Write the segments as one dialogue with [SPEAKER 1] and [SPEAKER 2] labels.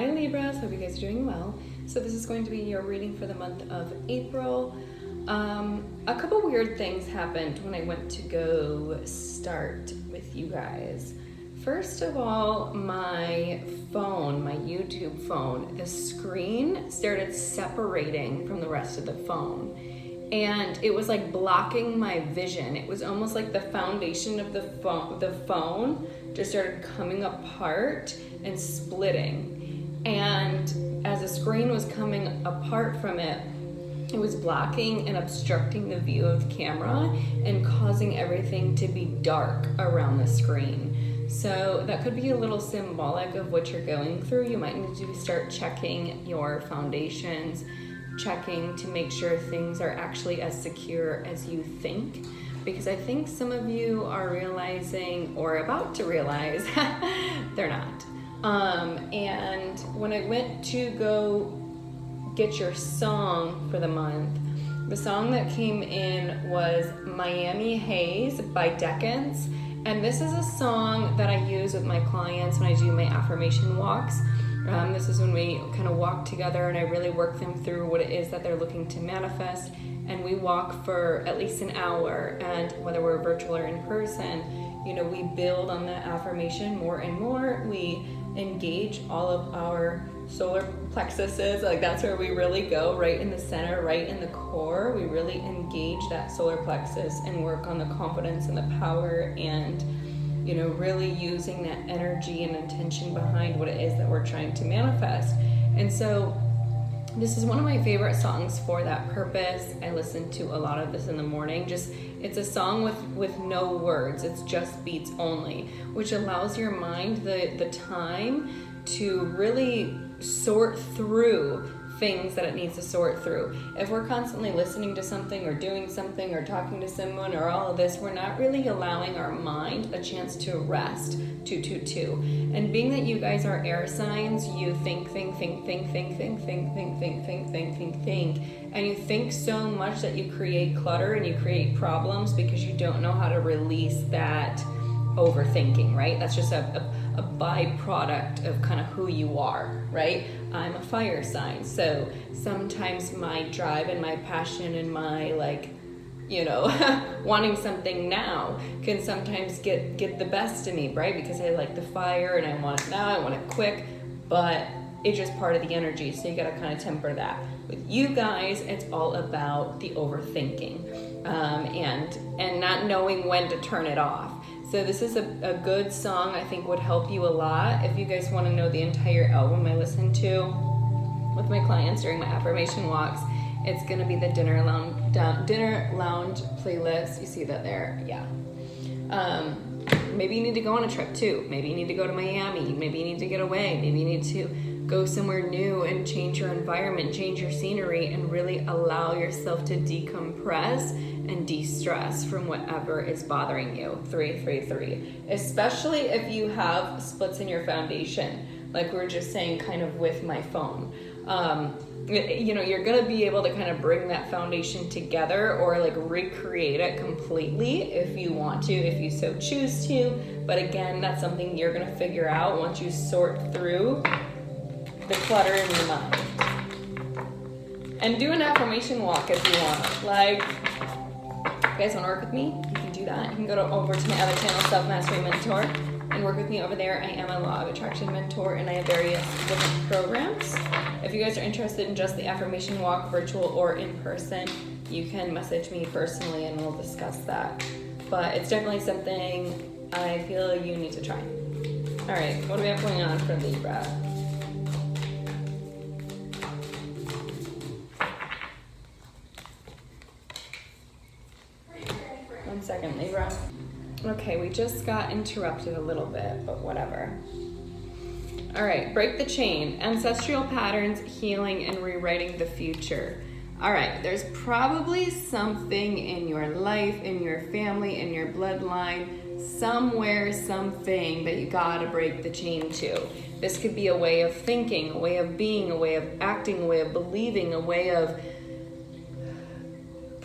[SPEAKER 1] Hi Libras, hope you guys are doing well. So this is going to be your reading for the month of April. A couple weird things happened when I went to go start with you guys. First of all, my phone, my YouTube phone, the screen started separating from the rest of the phone. And it was like blocking my vision. It was almost like the foundation of the phone just started coming apart and splitting. And as the screen was coming apart from it, it was blocking and obstructing the view of the camera and causing everything to be dark around the screen. So that could be a little symbolic of what you're going through. You might need to start checking your foundations, checking to make sure things are actually as secure as you think. Because I think some of you are realizing or about to realize they're not. And when I went to go get your song for the month, the song that came in was Miami Haze by Decans. And this is a song that I use with my clients when I do my affirmation walks. This is when we kind of walk together and I really work them through what it is that they're looking to manifest. And we walk for at least an hour, and whether we're virtual or in person, you know, we build on the affirmation more and more. We engage all of our solar plexuses, like that's where we really go, right in the center, right in the core. We really engage that solar plexus and work on the confidence and the power and, you know, really using that energy and intention behind what it is that we're trying to manifest. And so this is one of my favorite songs for that purpose. I listen to a lot of this in the morning. It's a song with no words. It's just beats only, which allows your mind the time to really sort through things that it needs to sort through. If we're constantly listening to something or doing something or talking to someone or all of this, we're not really allowing our mind a chance to rest. And being that you guys are air signs, you think, and you think so much that you create clutter and you create problems because you don't know how to release that overthinking, right? That's just a byproduct of kind of who you are, right? I'm a fire sign, so sometimes my drive and my passion and my wanting something now can sometimes get the best of me, right? Because I like the fire and I want it now, I want it quick, but it's just part of the energy, so you gotta kind of temper that. With you guys, it's all about the overthinking and not knowing when to turn it off. So this is a good song I think would help you a lot. If you guys want to know the entire album I listen to with my clients during my affirmation walks, it's going to be the dinner lounge playlist. You see that there? Yeah. Maybe you need to go on a trip too. Maybe you need to go to Miami. Maybe you need to get away. Maybe you need to go somewhere new and change your environment, change your scenery, and really allow yourself to decompress and de-stress from whatever is bothering you. 333. Especially if you have splits in your foundation, like we were just saying kind of with my phone. You're going to be able to kind of bring that foundation together or like recreate it completely if you want to, if you so choose to. But again, that's something you're going to figure out once you sort through the clutter in your mind. And do an affirmation walk if you want. Like, if you guys want to work with me, you can do that. You can go over to my other channel, Self Mastery Mentor, and work with me over there. I am a Law of Attraction mentor, and I have various different programs. If you guys are interested in just the affirmation walk, virtual or in person, you can message me personally and we'll discuss that. But it's definitely something I feel you need to try. All right, what do we have going on for Libra? One second, Libra. Okay, we just got interrupted a little bit, but whatever. All right, break the chain. Ancestral patterns, healing, and rewriting the future. All right, there's probably something in your life, in your family, in your bloodline, somewhere, something that you gotta break the chain to. This could be a way of thinking, a way of being, a way of acting, a way of believing, a way of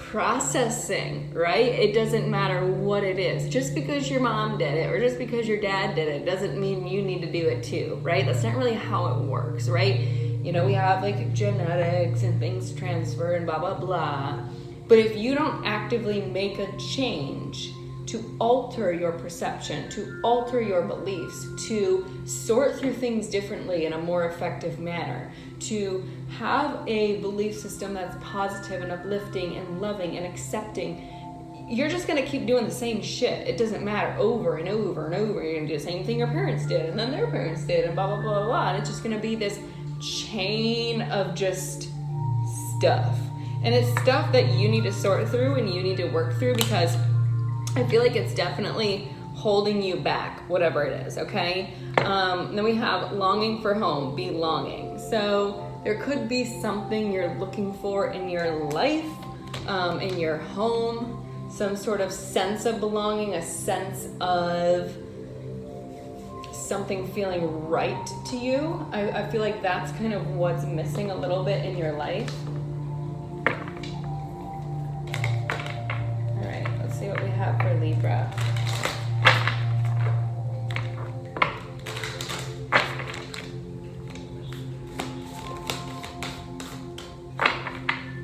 [SPEAKER 1] processing, right? It doesn't matter what it is. Just because your mom did it or just because your dad did it doesn't mean you need to do it too, right? That's not really how it works, right? You know, we have like genetics and things transfer and blah, blah, blah. But if you don't actively make a change to alter your perception, to alter your beliefs, to sort through things differently in a more effective manner, to have a belief system that's positive and uplifting and loving and accepting, you're just gonna keep doing the same shit. It doesn't matter, over and over and over. You're gonna do the same thing your parents did and then their parents did and blah, blah, blah, blah. And it's just gonna be this chain of just stuff. And it's stuff that you need to sort through and you need to work through, because I feel like it's definitely holding you back, whatever it is, okay? Then we have longing for home, belonging. So there could be something you're looking for in your life, in your home, some sort of sense of belonging, a sense of something feeling right to you. I feel like that's kind of what's missing a little bit in your life. All right, let's see what we have for Libra.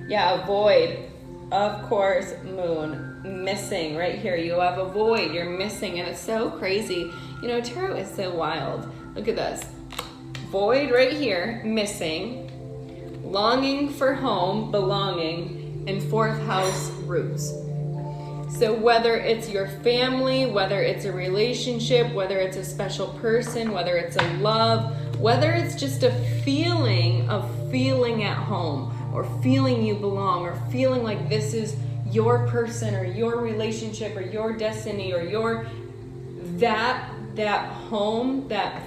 [SPEAKER 1] Yeah, a void. Of course, moon. Missing right here. You have a void. You're missing, and it's so crazy. You know, tarot is so wild. Look at this. Void right here, missing. Longing for home, belonging, and fourth house, roots. So whether it's your family, whether it's a relationship, whether it's a special person, whether it's a love, whether it's just a feeling of feeling at home, or feeling you belong, or feeling like this is your person or your relationship or your destiny or your that home, that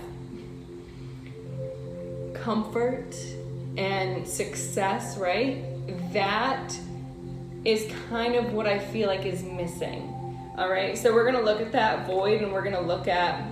[SPEAKER 1] comfort and success, right? That is kind of what I feel like is missing. All right, so we're gonna look at that void, and we're gonna look at,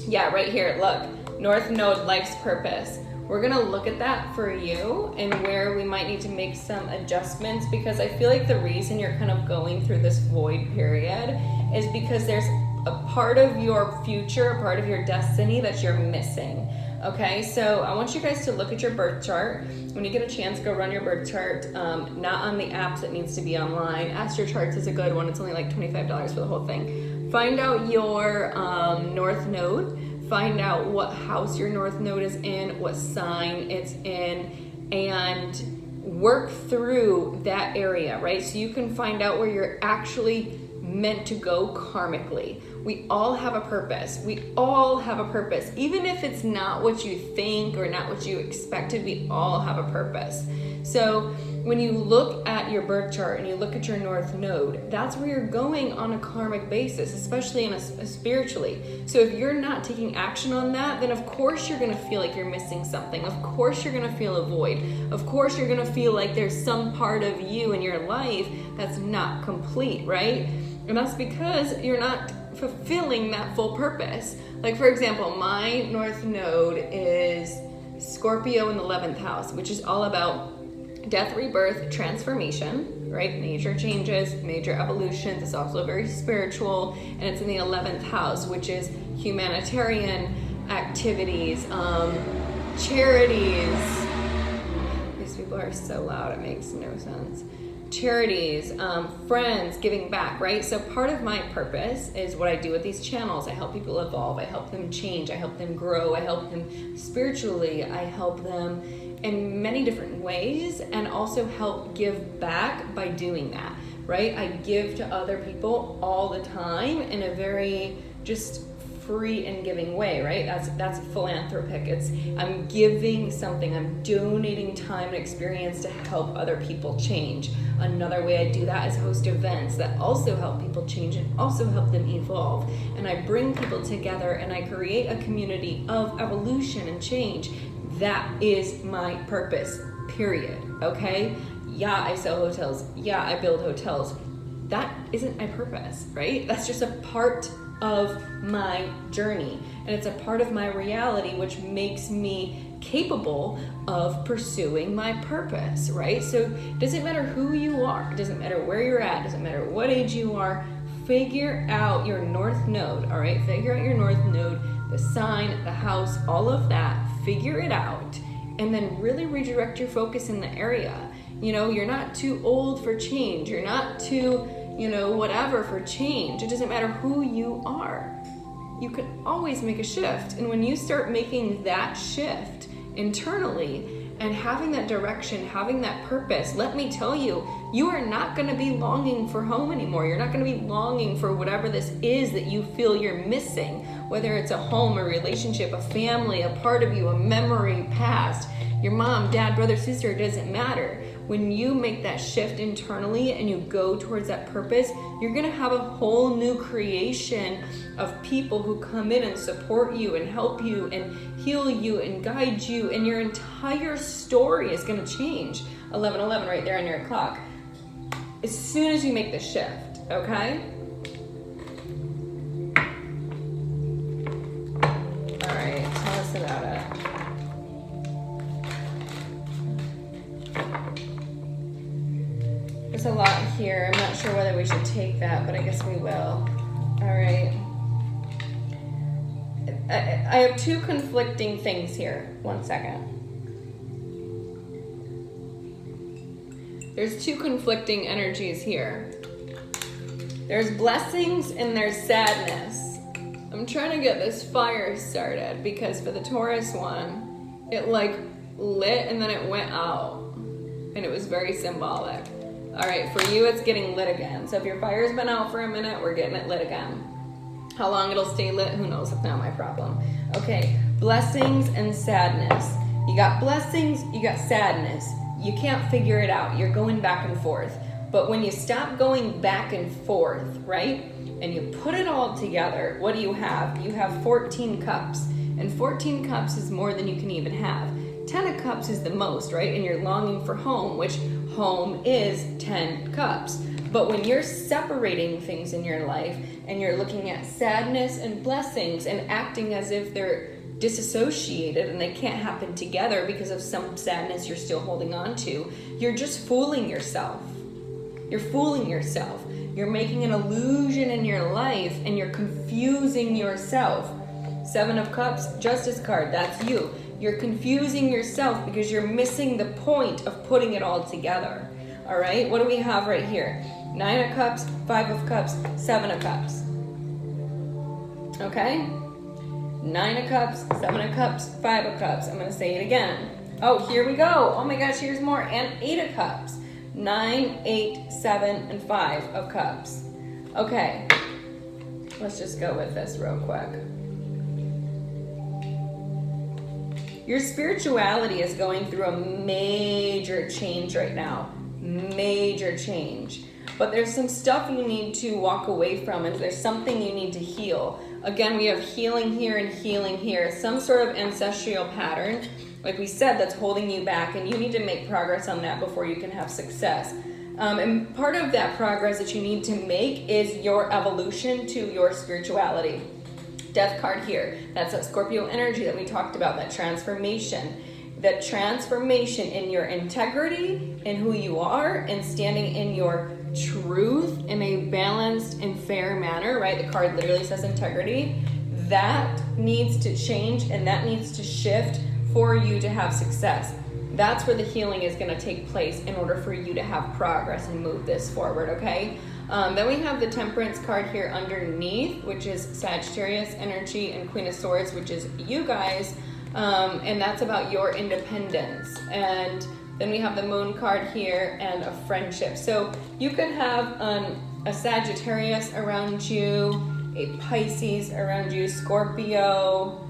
[SPEAKER 1] yeah, right here, look, North Node, life's purpose. We're gonna look at that for you and where we might need to make some adjustments, because I feel like the reason you're kind of going through this void period is because there's a part of your future, a part of your destiny that you're missing. Okay, so I want you guys to look at your birth chart. When you get a chance, go run your birth chart. Not on the apps, it needs to be online. Astro Charts is a good one. It's only like $25 for the whole thing. Find out your North Node. Find out what house your North Node is in, what sign it's in, and work through that area, right? So you can find out where you're actually meant to go karmically. We all have a purpose. We all have a purpose. Even if it's not what you think or not what you expected, we all have a purpose. So when you look at your birth chart and you look at your North Node, that's where you're going on a karmic basis, especially in a spiritually. So if you're not taking action on that, then of course you're gonna feel like you're missing something. Of course you're gonna feel a void. Of course you're gonna feel like there's some part of you in your life that's not complete, right? And that's because you're not fulfilling that full purpose. Like for example, my North Node is Scorpio in the 11th house, which is all about death, rebirth, transformation, right? Major changes, major evolutions. It's also very spiritual, and it's in the 11th house, which is humanitarian activities, charities. These people are so loud, it makes no sense. Charities, friends, giving back, right? So part of my purpose is what I do with these channels. I help people evolve, I help them change, I help them grow, I help them spiritually, I help them in many different ways, and also help give back by doing that, right? I give to other people all the time in a very just free and giving way, right? That's philanthropic. I'm giving something, I'm donating time and experience to help other people change. Another way I do that is host events that also help people change and also help them evolve. And I bring people together and I create a community of evolution and change. That is my purpose, period, okay? Yeah, I sell hotels. Yeah, I build hotels. That isn't my purpose, right? That's just a part of my journey, and it's a part of my reality, which makes me capable of pursuing my purpose, right? So it doesn't matter who you are, it doesn't matter where you're at, it doesn't matter what age you are, figure out your north node, all right? Figure out your north node, the sign, the house, all of that, figure it out, and then really redirect your focus in the area. You know, you're not too old for change, you're not too, whatever for change. It doesn't matter who you are. You can always make a shift. And when you start making that shift internally and having that direction, having that purpose, let me tell you, you are not going to be longing for home anymore. You're not going to be longing for whatever this is that you feel you're missing, whether it's a home, a relationship, a family, a part of you, a memory, past, your mom, dad, brother, sister, it doesn't matter. When you make that shift internally and you go towards that purpose, you're going to have a whole new creation of people who come in and support you and help you and heal you and guide you, and your entire story is going to change. 11:11 right there on your clock. As soon as you make the shift, okay? All right, tell us about it. There's a lot here. I'm not sure whether we should take that, but I guess we will. All right. I have two conflicting things here. 1 second. There's two conflicting energies here. There's blessings and there's sadness. I'm trying to get this fire started because for the Taurus one, it like lit and then it went out. And it was very symbolic. All right, for you, it's getting lit again. So if your fire's been out for a minute, we're getting it lit again. How long it'll stay lit, who knows? It's not my problem. Okay, blessings and sadness. You got blessings, you got sadness. You can't figure it out. You're going back and forth. But when you stop going back and forth, right, and you put it all together, what do you have? You have 14 cups. And 14 cups is more than you can even have. 10 of cups is the most, right? And you're longing for home, which home is 10 cups. But when you're separating things in your life and you're looking at sadness and blessings and acting as if they're disassociated and they can't happen together because of some sadness you're still holding on to, you're just fooling yourself. You're fooling yourself. You're making an illusion in your life and you're confusing yourself. 7 of Cups, Justice card, that's you. You're confusing yourself because you're missing the point of putting it all together. All right, what do we have right here? 9 of Cups, 5 of Cups, 7 of Cups. Okay? 9 of Cups, 7 of Cups, 5 of Cups. I'm going to say it again. Oh, here we go. Oh my gosh, here's more. And 8 of Cups. 9, 8, 7, and 5 of Cups. Okay. Let's just go with this real quick. Your spirituality is going through a major change right now. Major change. But there's some stuff you need to walk away from, and there's something you need to heal. Again, we have healing here and healing here. Some sort of ancestral pattern, like we said, that's holding you back, and you need to make progress on that before you can have success. And part of that progress that you need to make is your evolution to your spirituality. Death card here. That's that Scorpio energy that we talked about, that transformation. That transformation in your integrity, in who you are, and standing in your truth in a balanced and fair manner, right? The card literally says integrity. That needs to change and that needs to shift for you to have success. That's where the healing is going to take place in order for you to have progress and move this forward, okay? Then we have the Temperance card here underneath, which is Sagittarius energy, and Queen of Swords, which is you guys, and that's about your independence. And then we have the Moon card here and a friendship. So you could have a Sagittarius around you, a Pisces around you, Scorpio,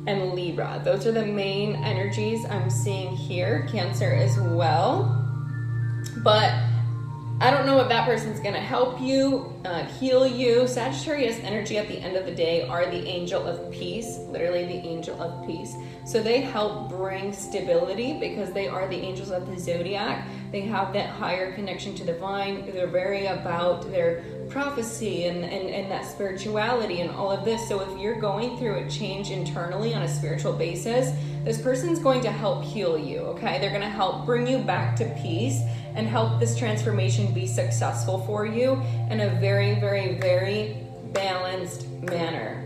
[SPEAKER 1] and Libra. Those are the main energies I'm seeing here. Cancer as well. But I don't know if that person's going to help you, heal you. Sagittarius energy at the end of the day are the angel of peace, literally the angel of peace. So they help bring stability because they are the angels of the zodiac. They have that higher connection to the divine. They're very about their prophecy and that spirituality and all of this. So if you're going through a change internally on a spiritual basis, this person's going to help heal you, okay? They're going to help bring you back to peace and help this transformation be successful for you in a very, very, very balanced manner,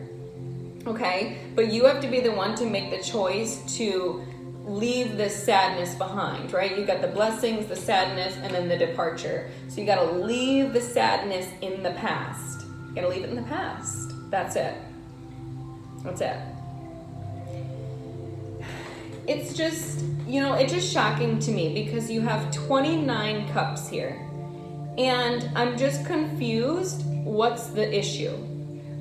[SPEAKER 1] okay? But you have to be the one to make the choice to leave the sadness behind, right? You got the blessings, the sadness, and then the departure. So you got to leave the sadness in the past. You got to leave it in the past. That's it. That's it. It's just, it's just shocking to me because you have 29 cups here. And I'm just confused what's the issue.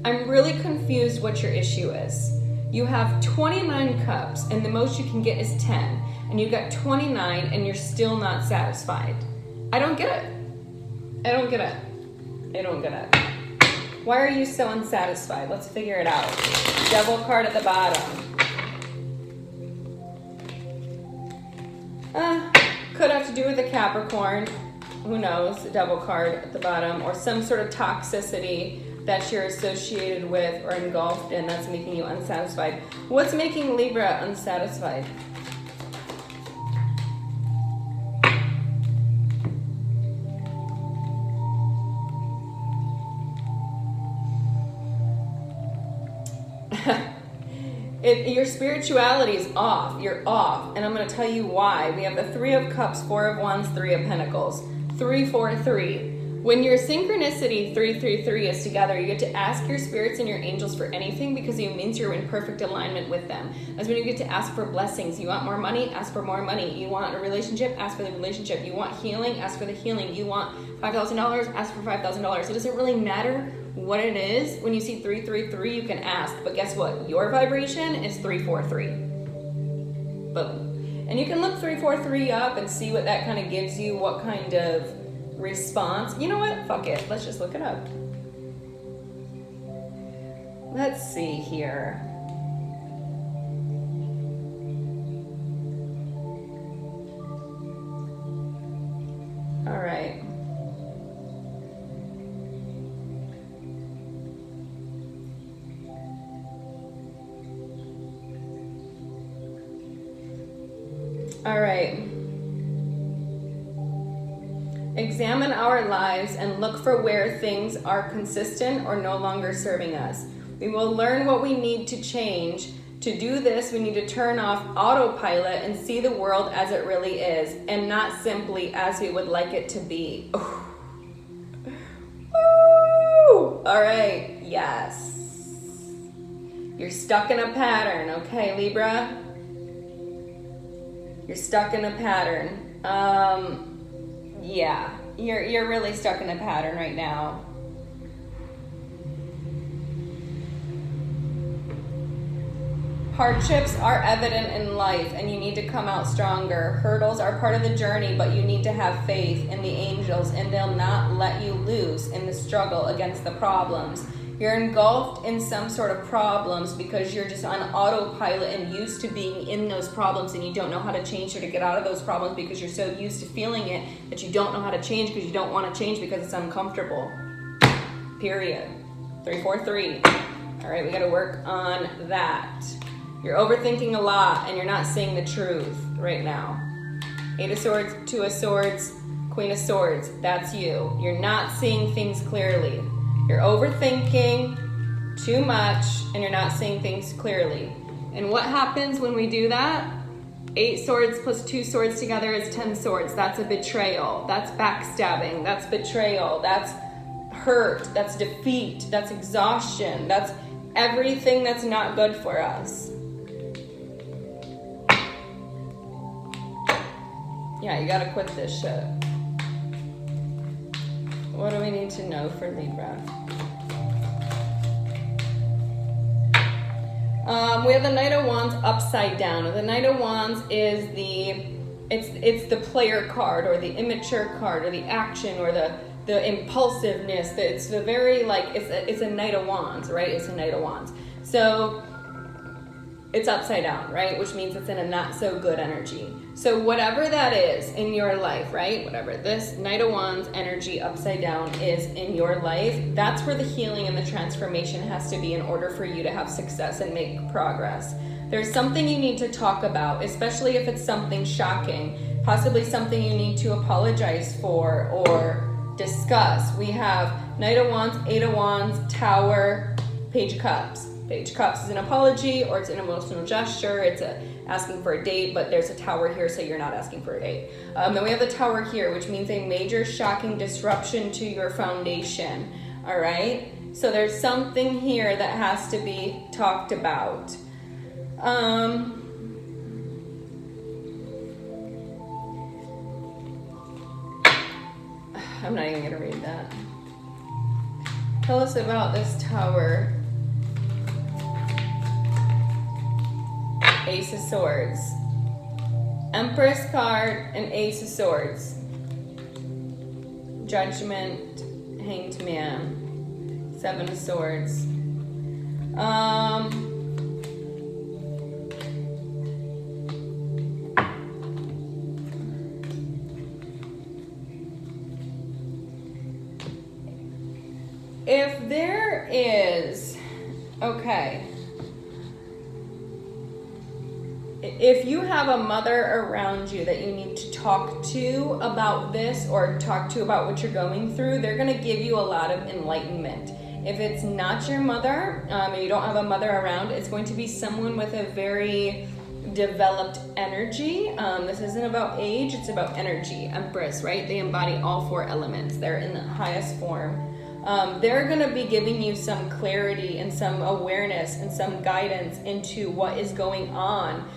[SPEAKER 1] I'm really confused what your issue is. You have 29 cups and the most you can get is 10. And you got 29 and you're still not satisfied. I don't get it. I don't get it. I don't get it. Why are you so unsatisfied? Let's figure it out. Devil card at the bottom. Could have to do with a Capricorn. Who knows? The devil card at the bottom. Or some sort of toxicity that you're associated with or engulfed in that's making you unsatisfied. What's making Libra unsatisfied? Your spirituality is off. You're off. And I'm going to tell you why. We have the 3 of Cups, 4 of Wands, 3 of Pentacles. 3, 4, 3. When your synchronicity 3, 3, 3 is together, you get to ask your spirits and your angels for anything because it means you're in perfect alignment with them. That's when you get to ask for blessings. You want more money? Ask for more money. You want a relationship? Ask for the relationship. You want healing? Ask for the healing. You want $5,000? Ask for $5,000. It doesn't really matter what it is. When you see 3, 3, 3, you can ask. But guess what? Your vibration is 3, 4, 3. Boom. And you can look 3, 4, 3 up and see what that kind of gives you, what kind of response. You know what? Fuck it. Let's just look it up. Let's see here. All right. All right. Examine our lives and look for where things are consistent or no longer serving us. We will learn what we need to change. To do this, we need to turn off autopilot and see the world as it really is and not simply as we would like it to be. Ooh. Ooh. All right. Yes. You're stuck in a pattern. Okay, Libra? You're stuck in a pattern. Yeah, you're really stuck in a pattern right now. Hardships are evident in life and you need to come out stronger. Hurdles are part of the journey, but you need to have faith in the angels and they'll not let you lose in the struggle against the problems. You're engulfed in some sort of problems because you're just on autopilot and used to being in those problems and you don't know how to change or to get out of those problems because you're so used to feeling it that you don't know how to change because you don't want to change because it's uncomfortable. Period. 3, 4, 3. All right, we got to work on that. You're overthinking a lot and you're not seeing the truth right now. 8 of Swords, 2 of Swords, Queen of Swords. That's you. You're not seeing things clearly. You're overthinking too much and you're not seeing things clearly. And what happens when we do that? 8 swords plus 2 swords together is 10 swords. That's a betrayal. That's backstabbing. That's betrayal. That's hurt. That's defeat. That's exhaustion. That's everything that's not good for us. Yeah, you gotta quit this shit. What do we need to know for Libra? We have the Knight of Wands upside down. The Knight of Wands is the it's the player card or the immature card or the action or the impulsiveness. It's the very like it's a Knight of Wands, right? It's a Knight of Wands. So it's upside down, right? Which means it's in a not so good energy. So whatever that is in your life, right? Whatever this Knight of Wands energy upside down is in your life, that's where the healing and the transformation has to be in order for you to have success and make progress. There's something you need to talk about, especially if it's something shocking, possibly something you need to apologize for or discuss. We have Knight of Wands, Eight of Wands, Tower, Page of Cups. Page of Cups is an apology or it's an emotional gesture. It's asking for a date, but there's a Tower here, so you're not asking for a date. Then we have the Tower here, which means a major shocking disruption to your foundation. All right? So there's something here that has to be talked about. I'm not even going to read that. Tell us about this Tower. Ace of Swords. Empress card and Ace of Swords. Judgment, Hanged Man. Seven of Swords. If there is, okay, if you have a mother around you that you need to talk to about this or talk to about what you're going through, they're going to give you a lot of enlightenment. If it's not your mother, and you don't have a mother around, it's going to be someone with a very developed energy. This isn't about age, it's about energy. Empress, right? They embody all four elements. They're in the highest form. They're going to be giving you some clarity and some awareness and some guidance into what is going on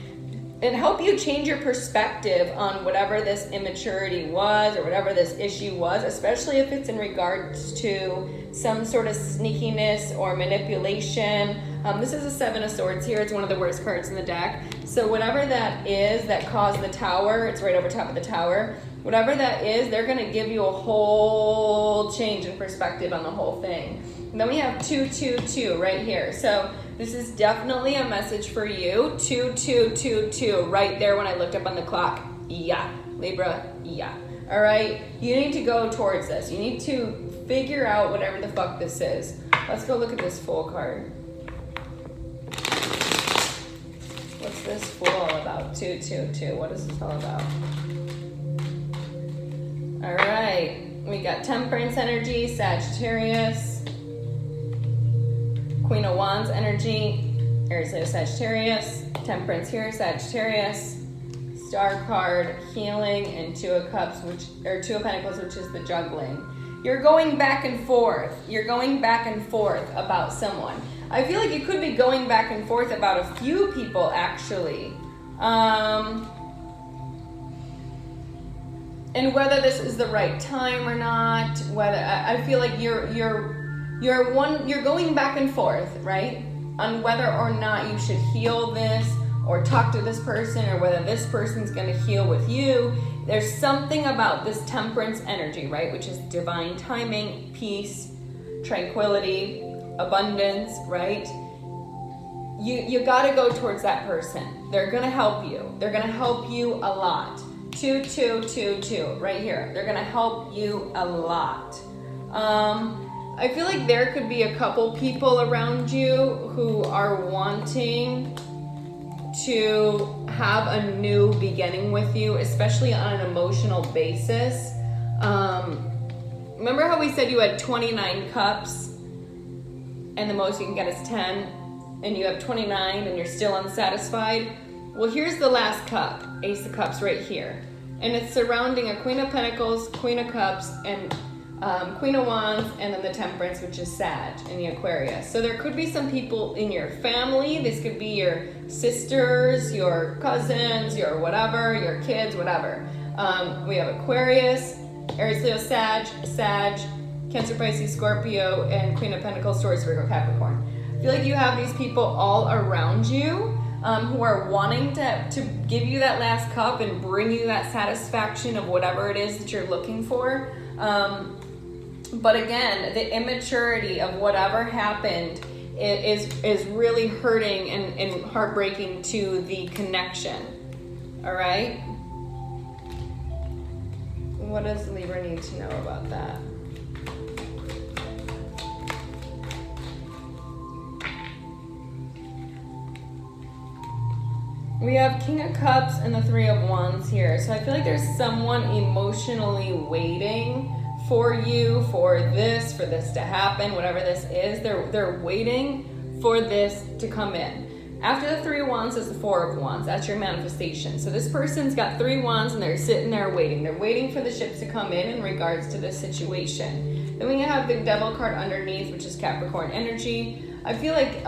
[SPEAKER 1] and help you change your perspective on whatever this immaturity was or whatever this issue was, especially if it's in regards to some sort of sneakiness or manipulation. This is a Seven of Swords here. It's one of the worst cards in the deck. So whatever that is that caused the Tower, it's right over top of the Tower. Whatever that is, they're going to give you a whole change in perspective on the whole thing. And then we have 222 right here. So this is definitely a message for you. 2222 right there when I looked up on the clock. Yeah, Libra, yeah. All right, you need to go towards this. You need to figure out whatever the fuck this is. Let's go look at this Fool card. What's this Fool all about? 222, what is this all about? All right, we got Temperance energy, Sagittarius, Queen of Wands energy, Aries, Leo, Sagittarius, Temperance here, Sagittarius, Star card, healing, and Two of Cups, Two of Pentacles, which is the juggling. You're going back and forth. You're going back and forth about someone. I feel like you could be going back and forth about a few people, actually. And whether this is the right time or not, whether I feel like you're going back and forth, right? On whether or not you should heal this or talk to this person or whether this person's going to heal with you. There's something about this Temperance energy, right? Which is divine timing, peace, tranquility, abundance, right? You got to go towards that person. They're going to help you. They're going to help you a lot. 2222 right here. They're gonna help you a lot. I feel like there could be a couple people around you who are wanting to have a new beginning with you, especially on an emotional basis. Remember how we said you had 29 cups and the most you can get is 10, and you have 29 and you're still unsatisfied? Well, here's the last cup, Ace of Cups right here. And it's surrounding a Queen of Pentacles, Queen of Cups, and Queen of Wands, and then the Temperance, which is Sag in the Aquarius. So there could be some people in your family. This could be your sisters, your cousins, your whatever, your kids, whatever. We have Aquarius, Aries, Leo, Sag, Cancer, Pisces, Scorpio, and Queen of Pentacles, Taurus, Virgo, Capricorn. I feel like you have these people all around you. who are wanting to give you that last cup and bring you that satisfaction of whatever it is that you're looking for. But again, the immaturity of whatever happened is really hurting and heartbreaking to the connection. All right? What does Libra need to know about that? We have King of Cups and the Three of Wands here. So I feel like there's someone emotionally waiting for you, for this to happen, whatever this is. They're waiting for this to come in. After the Three of Wands is the Four of Wands. That's your manifestation. So this person's got 3 wands and they're sitting there waiting. They're waiting for the ships to come in regards to this situation. Then we have the Devil card underneath, which is Capricorn energy. I feel like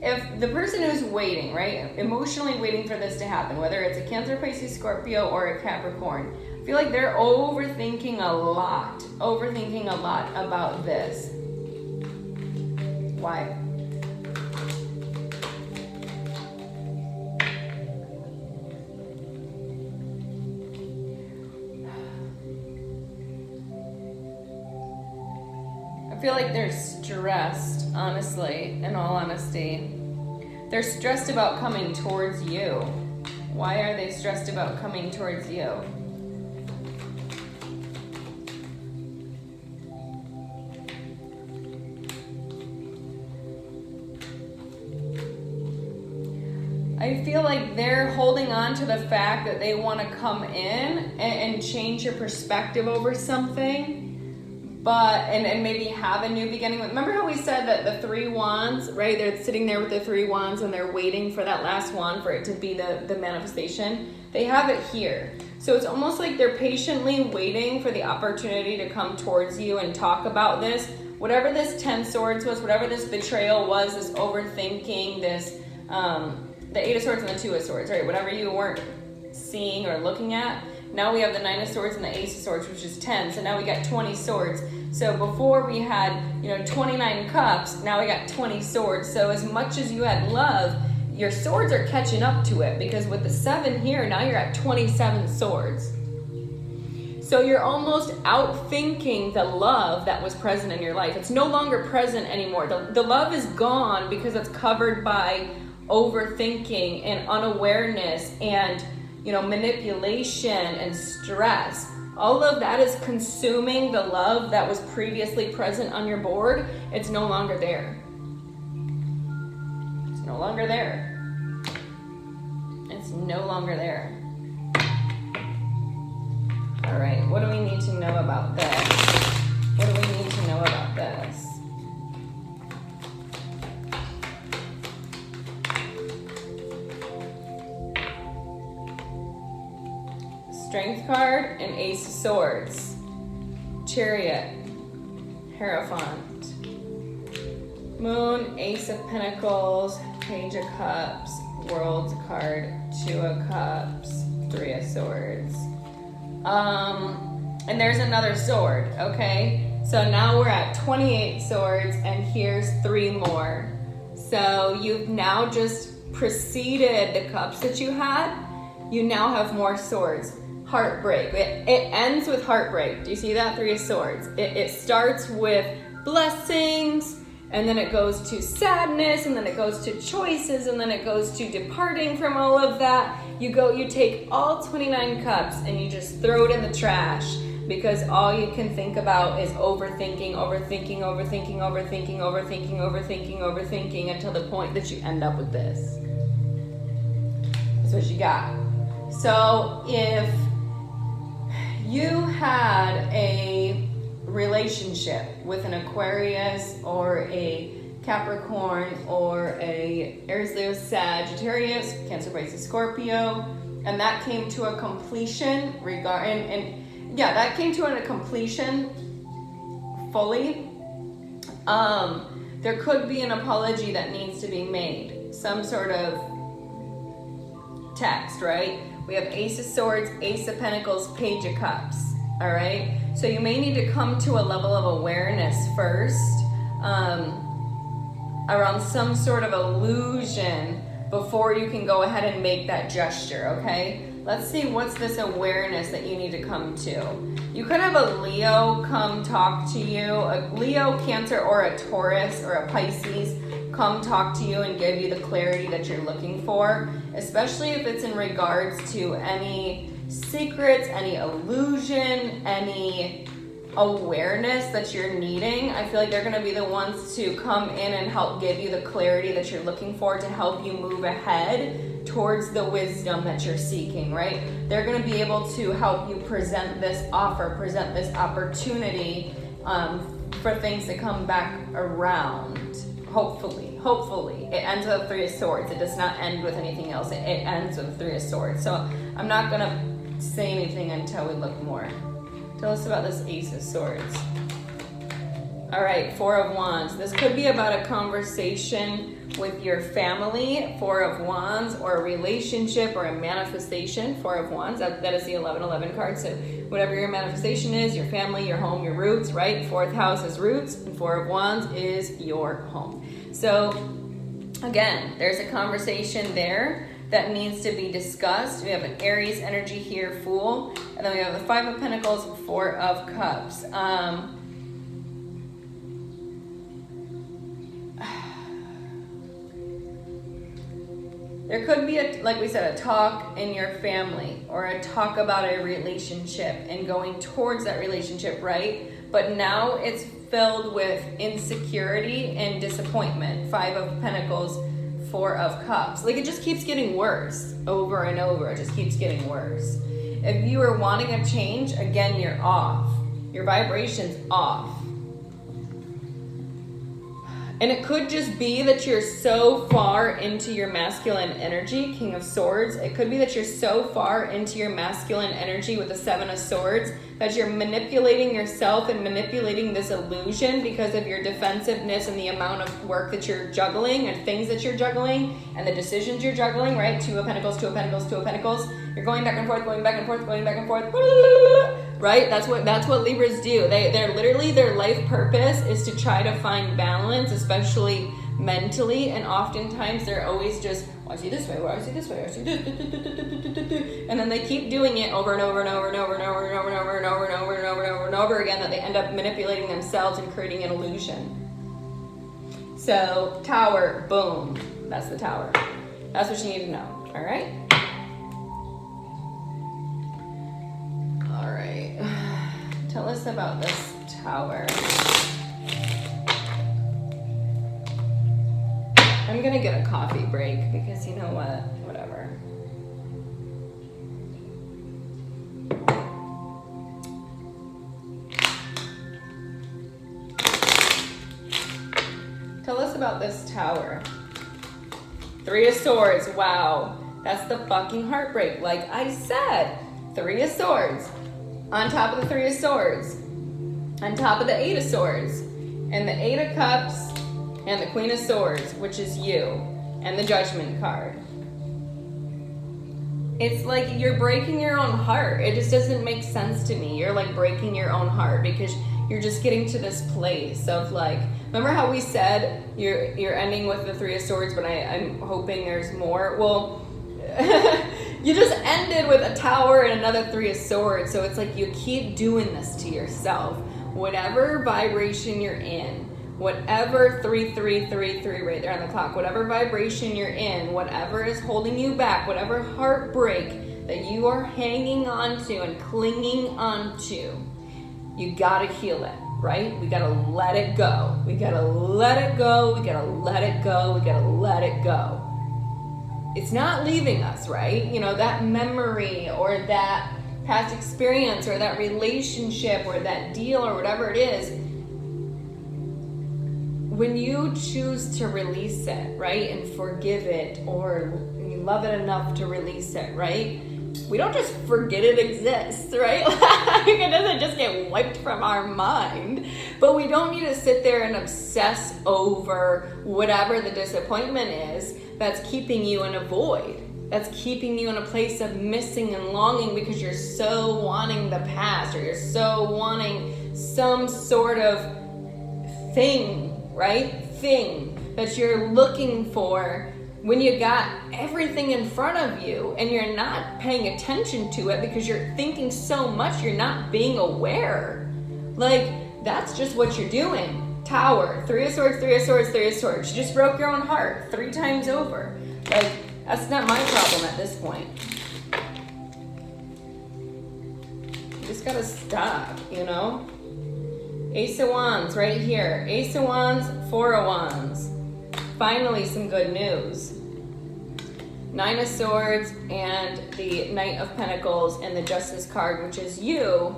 [SPEAKER 1] if the person who's waiting, right, emotionally waiting for this to happen, whether it's a Cancer, Pisces, Scorpio, or a Capricorn, I feel like they're overthinking a lot about this. Why? I feel like they're stressed, honestly, in all honesty. They're stressed about coming towards you. Why are they stressed about coming towards you? I feel like they're holding on to the fact that they want to come in and change your perspective over something. But, and maybe have a new beginning. Remember how we said that the 3 wands, right? They're sitting there with the 3 wands and they're waiting for that last wand for it to be the manifestation. They have it here. So it's almost like they're patiently waiting for the opportunity to come towards you and talk about this. Whatever this 10 swords was, whatever this betrayal was, this overthinking, this, the 8 of swords and the 2 of swords, right? Whatever you weren't seeing or looking at. Now we have the 9 of swords and the Ace of swords, which is 10. So now we got 20 swords. So before we had, 29 cups, now we got 20 swords. So as much as you had love, your swords are catching up to it, because with the 7 here, now you're at 27 swords. So you're almost outthinking the love that was present in your life. It's no longer present anymore. The love is gone because it's covered by overthinking and unawareness and manipulation and stress. All of that is consuming the love that was previously present on your board. It's no longer there. It's no longer there. It's no longer there. All right, what do we need to know about this? What do we need to know about this? Strength card and Ace of Swords, Chariot, Hierophant, Moon, Ace of Pentacles, Page of Cups, World card, 2 of Cups, 3 of Swords. And there's another sword, okay? So now we're at 28 swords and here's 3 more. So you've now just preceded the cups that you had. You now have more swords. Heartbreak. It ends with heartbreak. Do you see that? 3 of swords. It starts with blessings, and then it goes to sadness, and then it goes to choices, and then it goes to departing from all of that. You take all 29 cups and you just throw it in the trash, because all you can think about is overthinking until the point that you end up with this. That's what you got. So if you had a relationship with an Aquarius or a Capricorn or a Aries, Leo, Sagittarius, Cancer, Pisces, Scorpio, and that came to a completion that came to a completion fully, there could be an apology that needs to be made, some sort of text, right? We have Ace of Swords, Ace of Pentacles, Page of Cups, all right? So you may need to come to a level of awareness first around some sort of illusion before you can go ahead and make that gesture, okay? Let's see what's this awareness that you need to come to. You could have a Leo come talk to you, a Leo, Cancer, or a Taurus, or a Pisces come talk to you and give you the clarity that you're looking for, especially if it's in regards to any secrets, any illusion, any awareness that you're needing. I feel like they're going to be the ones to come in and help give you the clarity that you're looking for to help you move ahead towards the wisdom that you're seeking, right? They're going to be able to help you present this offer, present this opportunity for things to come back around. Hopefully. It ends with a Three of Swords. It does not end with anything else. It ends with a Three of Swords. So I'm not going to say anything until we look more. Tell us about this Ace of Swords. All right, Four of Wands. This could be about a conversation with your family, Four of Wands, or a relationship or a manifestation, Four of Wands. That is the 1111 card. So whatever your manifestation is, your family, your home, your roots, right? Fourth house is roots, and Four of Wands is your home. So again, there's a conversation there that needs to be discussed. We have an Aries energy here, Fool, and then we have the Five of Pentacles, Four of Cups. There could be, like we said, a talk in your family or a talk about a relationship and going towards that relationship, right? But now it's filled with insecurity and disappointment. Five of Pentacles, Four of Cups. Like, it just keeps getting worse over and over. It just keeps getting worse. If you are wanting a change, again, you're off. Your vibration's off. And it could just be that you're so far into your masculine energy, King of Swords. It could be that you're so far into your masculine energy with the Seven of Swords that you're manipulating yourself and manipulating this illusion because of your defensiveness and the amount of work that you're juggling and things that you're juggling and the decisions you're juggling, right? Two of Pentacles, Two of Pentacles, Two of Pentacles. You're going back and forth, going back and forth, going back and forth. Right? That's what Libras do. They're literally, their life purpose is to try to find balance, especially mentally, and oftentimes they're always just, I see this way, I see this way, I see this, and then they keep doing it over and over and over and over and over and over and over and over and over and over and over and over again, that they end up manipulating themselves and creating an illusion. So, Tower, boom. That's the Tower. That's what you need to know. All right? All right. Tell us about this Tower. I'm gonna get a coffee break because you know what? Whatever. Tell us about this Tower. Three of Swords. Wow. That's the fucking heartbreak. Like I said, Three of Swords. On top of the Three of Swords. On top of the Eight of Swords. And the Eight of Cups. And the Queen of Swords, which is you. And the Judgment card. It's like you're breaking your own heart. It just doesn't make sense to me. You're like breaking your own heart because you're just getting to this place of like, remember how we said you're ending with the Three of Swords, but I'm hoping there's more? Well, you just ended with a Tower and another Three of Swords. So it's like you keep doing this to yourself. Whatever vibration you're in, whatever 3333 right there on the clock, whatever vibration you're in, whatever is holding you back, whatever heartbreak that you are hanging on to and clinging on to, you gotta heal it, right? We gotta let it go. We gotta let it go. We gotta let it go. We gotta let it go. It's not leaving us, right? You know, that memory or that past experience or that relationship or that deal or whatever it is, when you choose to release it, right, and forgive it, or you love it enough to release it, right, we don't just forget it exists, right? It doesn't just get wiped from our mind. But we don't need to sit there and obsess over whatever the disappointment is that's keeping you in a void, that's keeping you in a place of missing and longing because you're so wanting the past or you're so wanting some sort of thing, right? Thing that you're looking for when you got everything in front of you and you're not paying attention to it because you're thinking so much, you're not being aware. Like, that's just what you're doing. Tower, 3 of Swords, 3 of Swords, 3 of Swords. You just broke your own heart 3 times over. Like, that's not my problem at this point. You just gotta stop, you know? Ace of Wands right here. Ace of Wands, 4 of Wands. Finally, some good news. 9 of Swords and the Knight of Pentacles and the Justice card, which is you.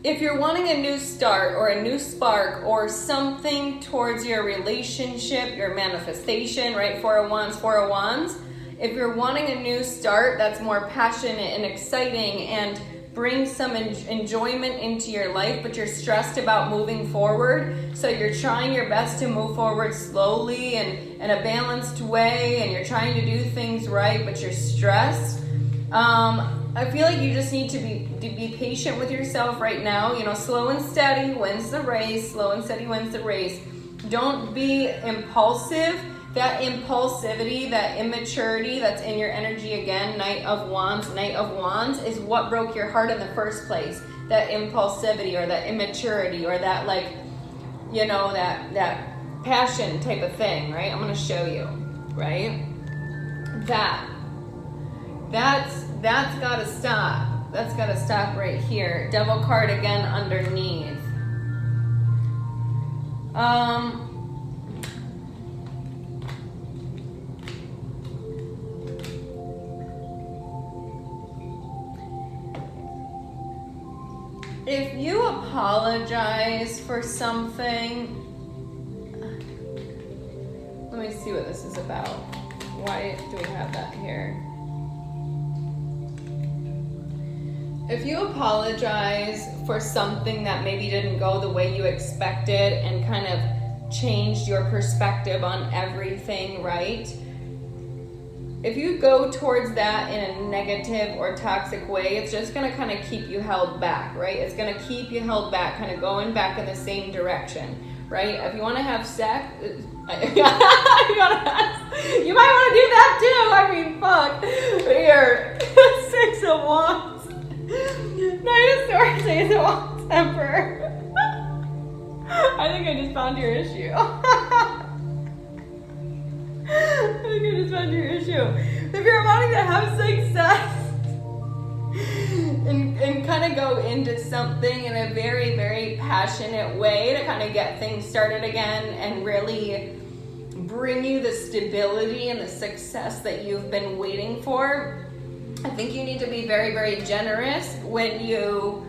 [SPEAKER 1] If you're wanting a new start or a new spark or something towards your relationship, your manifestation, right? 4 of Wands, 4 of Wands. If you're wanting a new start that's more passionate and exciting and brings some enjoyment into your life, but you're stressed about moving forward, so you're trying your best to move forward slowly and in a balanced way, and you're trying to do things right, but you're stressed. I feel like you just need to be patient with yourself right now. You know, slow and steady wins the race. Slow and steady wins the race. Don't be impulsive. That impulsivity, that immaturity that's in your energy again, Knight of Wands is what broke your heart in the first place. That impulsivity or that immaturity or that, like, you know, that passion type of thing, right? I'm going to show you, right? That's got to stop. That's got to stop right here. Devil card again underneath. If you apologize for something, let me see what this is about. Why do we have that here? If you apologize for something that maybe didn't go the way you expected and kind of changed your perspective on everything, right? If you go towards that in a negative or toxic way, it's just going to kind of keep you held back, right? It's going to keep you held back, kind of going back in the same direction, right? If you want to have sex, you might want to do that too. I mean, fuck. Here, 6 of Wands. 9 of Swords, Ace of Wands, Emperor. I think I just found your issue. If you're wanting to have success and kind of go into something in a very, very passionate way to kind of get things started again and really bring you the stability and the success that you've been waiting for, I think you need to be very, very generous when you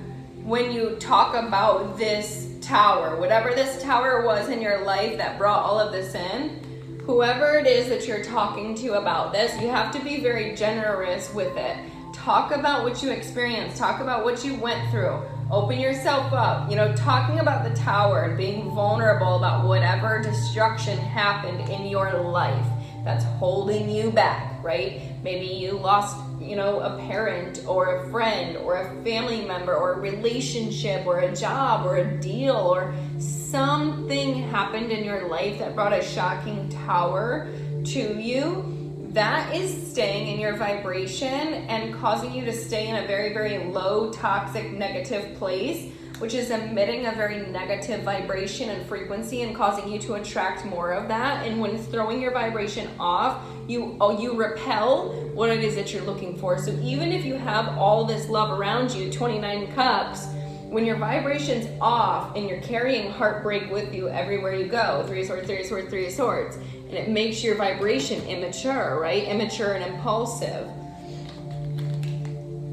[SPEAKER 1] talk about this tower, whatever this tower was in your life that brought all of this in. Whoever it is that you're talking to about this, you have to be very generous with it. Talk about what you experienced. Talk about what you went through. Open yourself up. You know, talking about the tower and being vulnerable about whatever destruction happened in your life that's holding you back, right? Maybe you lost, you know, a parent or a friend or a family member or a relationship or a job or a deal or something happened in your life that brought a shocking tower to you. That is staying in your vibration and causing you to stay in a very, very low, toxic, negative place, which is emitting a very negative vibration and frequency and causing you to attract more of that. And when it's throwing your vibration off, you repel what it is that you're looking for. So even if you have all this love around you, 29 cups, when your vibration's off and you're carrying heartbreak with you everywhere you go, 3 of Swords, 3 of Swords, 3 of Swords, and it makes your vibration immature, right? Immature and impulsive.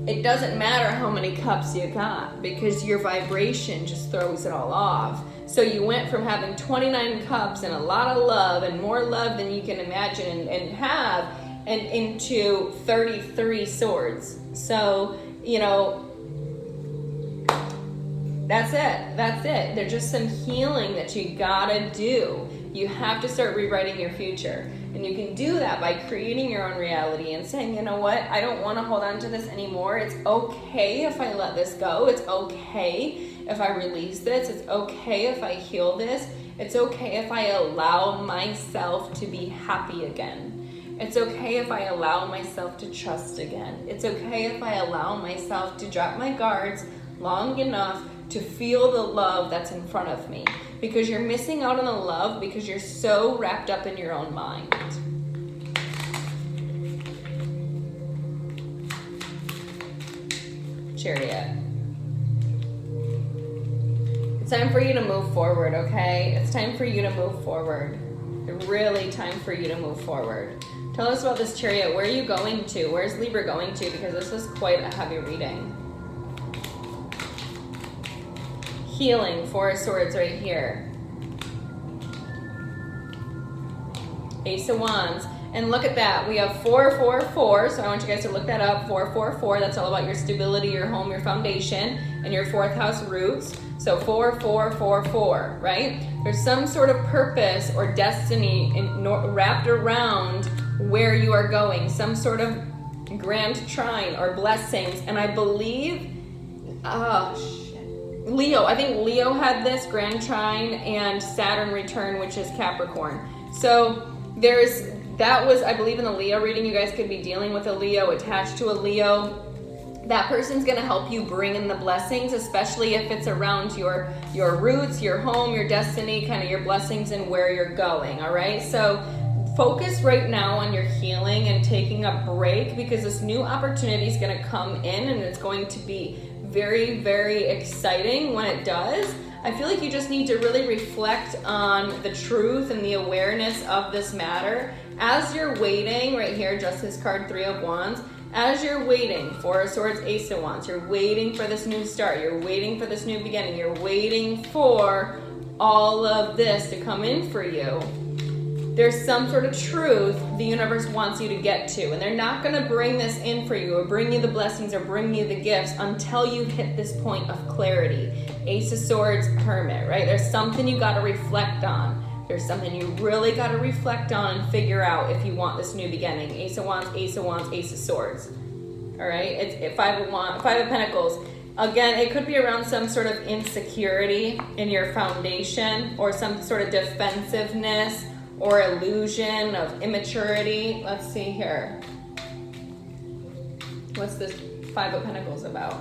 [SPEAKER 1] It doesn't matter how many cups you got because your vibration just throws it all off. So you went from having 29 cups and a lot of love and more love than you can imagine and have, and into 33 swords. So, you know, That's it. That's it. There's just some healing that you gotta do. You have to start rewriting your future. And you can do that by creating your own reality and saying, you know what, I don't want to hold on to this anymore. It's okay if I let this go. It's okay if I release this. It's okay if I heal this. It's okay if I allow myself to be happy again. It's okay if I allow myself to trust again. It's okay if I allow myself to drop my guards long enough to feel the love that's in front of me. Because you're missing out on the love because you're so wrapped up in your own mind. Chariot. It's time for you to move forward, okay? It's time for you to move forward. Really time for you to move forward. Tell us about this Chariot. Where are you going to? Where's Libra going to? Because this is quite a heavy reading. Healing, Four of Swords right here. Ace of Wands. And look at that. We have 444. So I want you guys to look that up. 444. That's all about your stability, your home, your foundation, and your fourth house roots. So 4444, right? There's some sort of purpose or destiny wrapped around where you are going. Some sort of grand trine or blessings. And I believe, Leo, I think Leo had this grand trine and Saturn return, which is Capricorn. So that was, I believe in the Leo reading, you guys could be dealing with a Leo, attached to a Leo. That person's gonna help you bring in the blessings, especially if it's around your roots, your home, your destiny, kind of your blessings and where you're going, all right? So focus right now on your healing and taking a break because this new opportunity is gonna come in and it's going to be very, very exciting when it does. I feel like you just need to really reflect on the truth and the awareness of this matter. As you're waiting, right here, Justice card, Three of Wands, as you're waiting, Four of Swords, Ace of Wands, you're waiting for this new start, you're waiting for this new beginning, you're waiting for all of this to come in for you. There's some sort of truth the universe wants you to get to, and they're not going to bring this in for you or bring you the blessings or bring you the gifts until you hit this point of clarity. Ace of Swords, Hermit, right? There's something you got to reflect on. There's something you really got to reflect on and figure out if you want this new beginning. Ace of Wands, Ace of Wands, Ace of Swords. All right? It's Five of Pentacles. Again, it could be around some sort of insecurity in your foundation or some sort of defensiveness or illusion of immaturity. Let's see here. What's this Five of Pentacles about?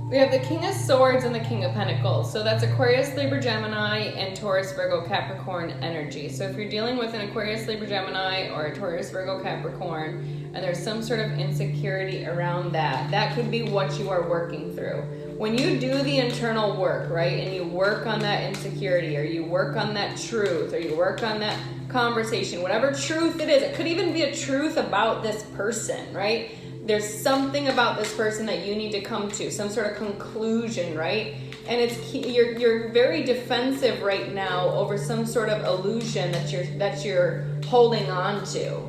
[SPEAKER 1] We have the King of Swords and the King of Pentacles. So that's Aquarius, Libra, Gemini, and Taurus, Virgo, Capricorn energy. So if you're dealing with an Aquarius, Libra, Gemini, or a Taurus, Virgo, Capricorn, and there's some sort of insecurity around that, that could be what you are working through. When you do the internal work, right, and you work on that insecurity, or you work on that truth, or you work on that conversation, whatever truth it is, it could even be a truth about this person, right? There's something about this person that you need to come to, some sort of conclusion, right? And you're very defensive right now over some sort of illusion that you're holding on to.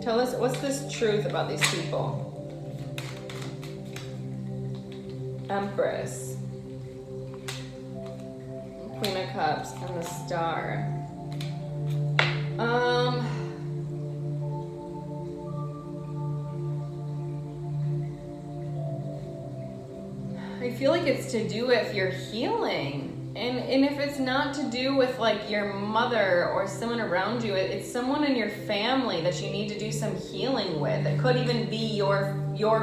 [SPEAKER 1] Tell us, what's this truth about these people? Empress, Queen of Cups, and the Star. I feel like it's to do with your healing. And if it's not to do with like your mother or someone around you, it's someone in your family that you need to do some healing with. It could even be your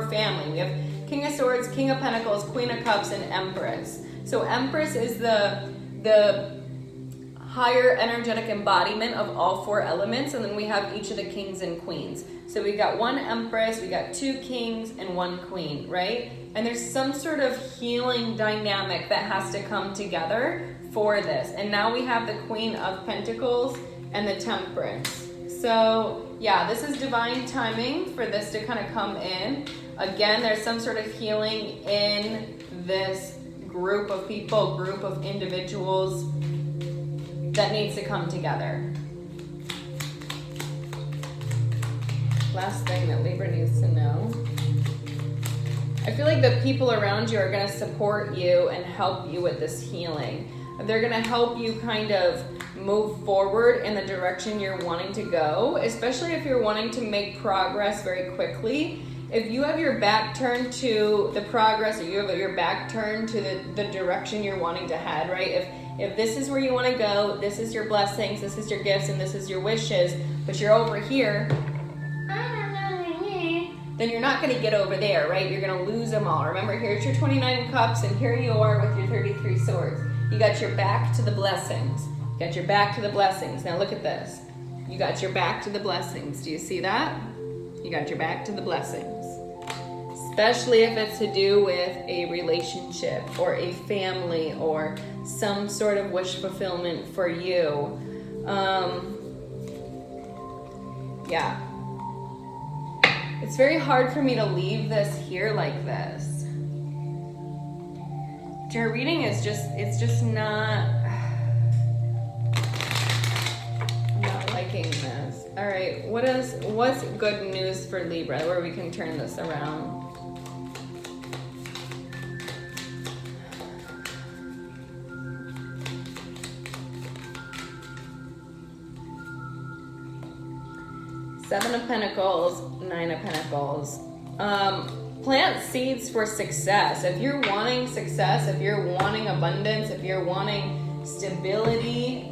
[SPEAKER 1] family. We have King of Swords, King of Pentacles, Queen of Cups, and Empress. So Empress is the higher energetic embodiment of all four elements, and then we have each of the kings and queens. So we got one Empress, we got two kings, and one queen, right? And there's some sort of healing dynamic that has to come together for this. And now we have the Queen of Pentacles and the Temperance. So yeah, this is divine timing for this to kind of come in. Again, there's some sort of healing in this group of people, group of individuals. that needs to come together. Last thing that Libra needs to know. I feel like the people around you are going to support you and help you with this healing. They're going to help you kind of move forward in the direction you're wanting to go, especially if you're wanting to make progress very quickly. If you have your back turned to the progress, or you have your back turned to the direction you're wanting to head, right? If this is where you want to go, this is your blessings, this is your gifts, and this is your wishes, but you're over here, then you're not going to get over there, right? You're going to lose them all. Remember, here's your 29 cups, and here you are with your 33 swords. You got your back to the blessings. You got your back to the blessings. Now look at this. You got your back to the blessings. Do you see that? You got your back to the blessings. Especially if it's to do with a relationship or a family or some sort of wish fulfillment for you. Yeah. It's very hard for me to leave this here like this. Your reading is it's just not liking this. All right, what's good news for Libra where we can turn this around? Seven of Pentacles, Nine of Pentacles. Plant seeds for success. If you're wanting success, if you're wanting abundance, if you're wanting stability,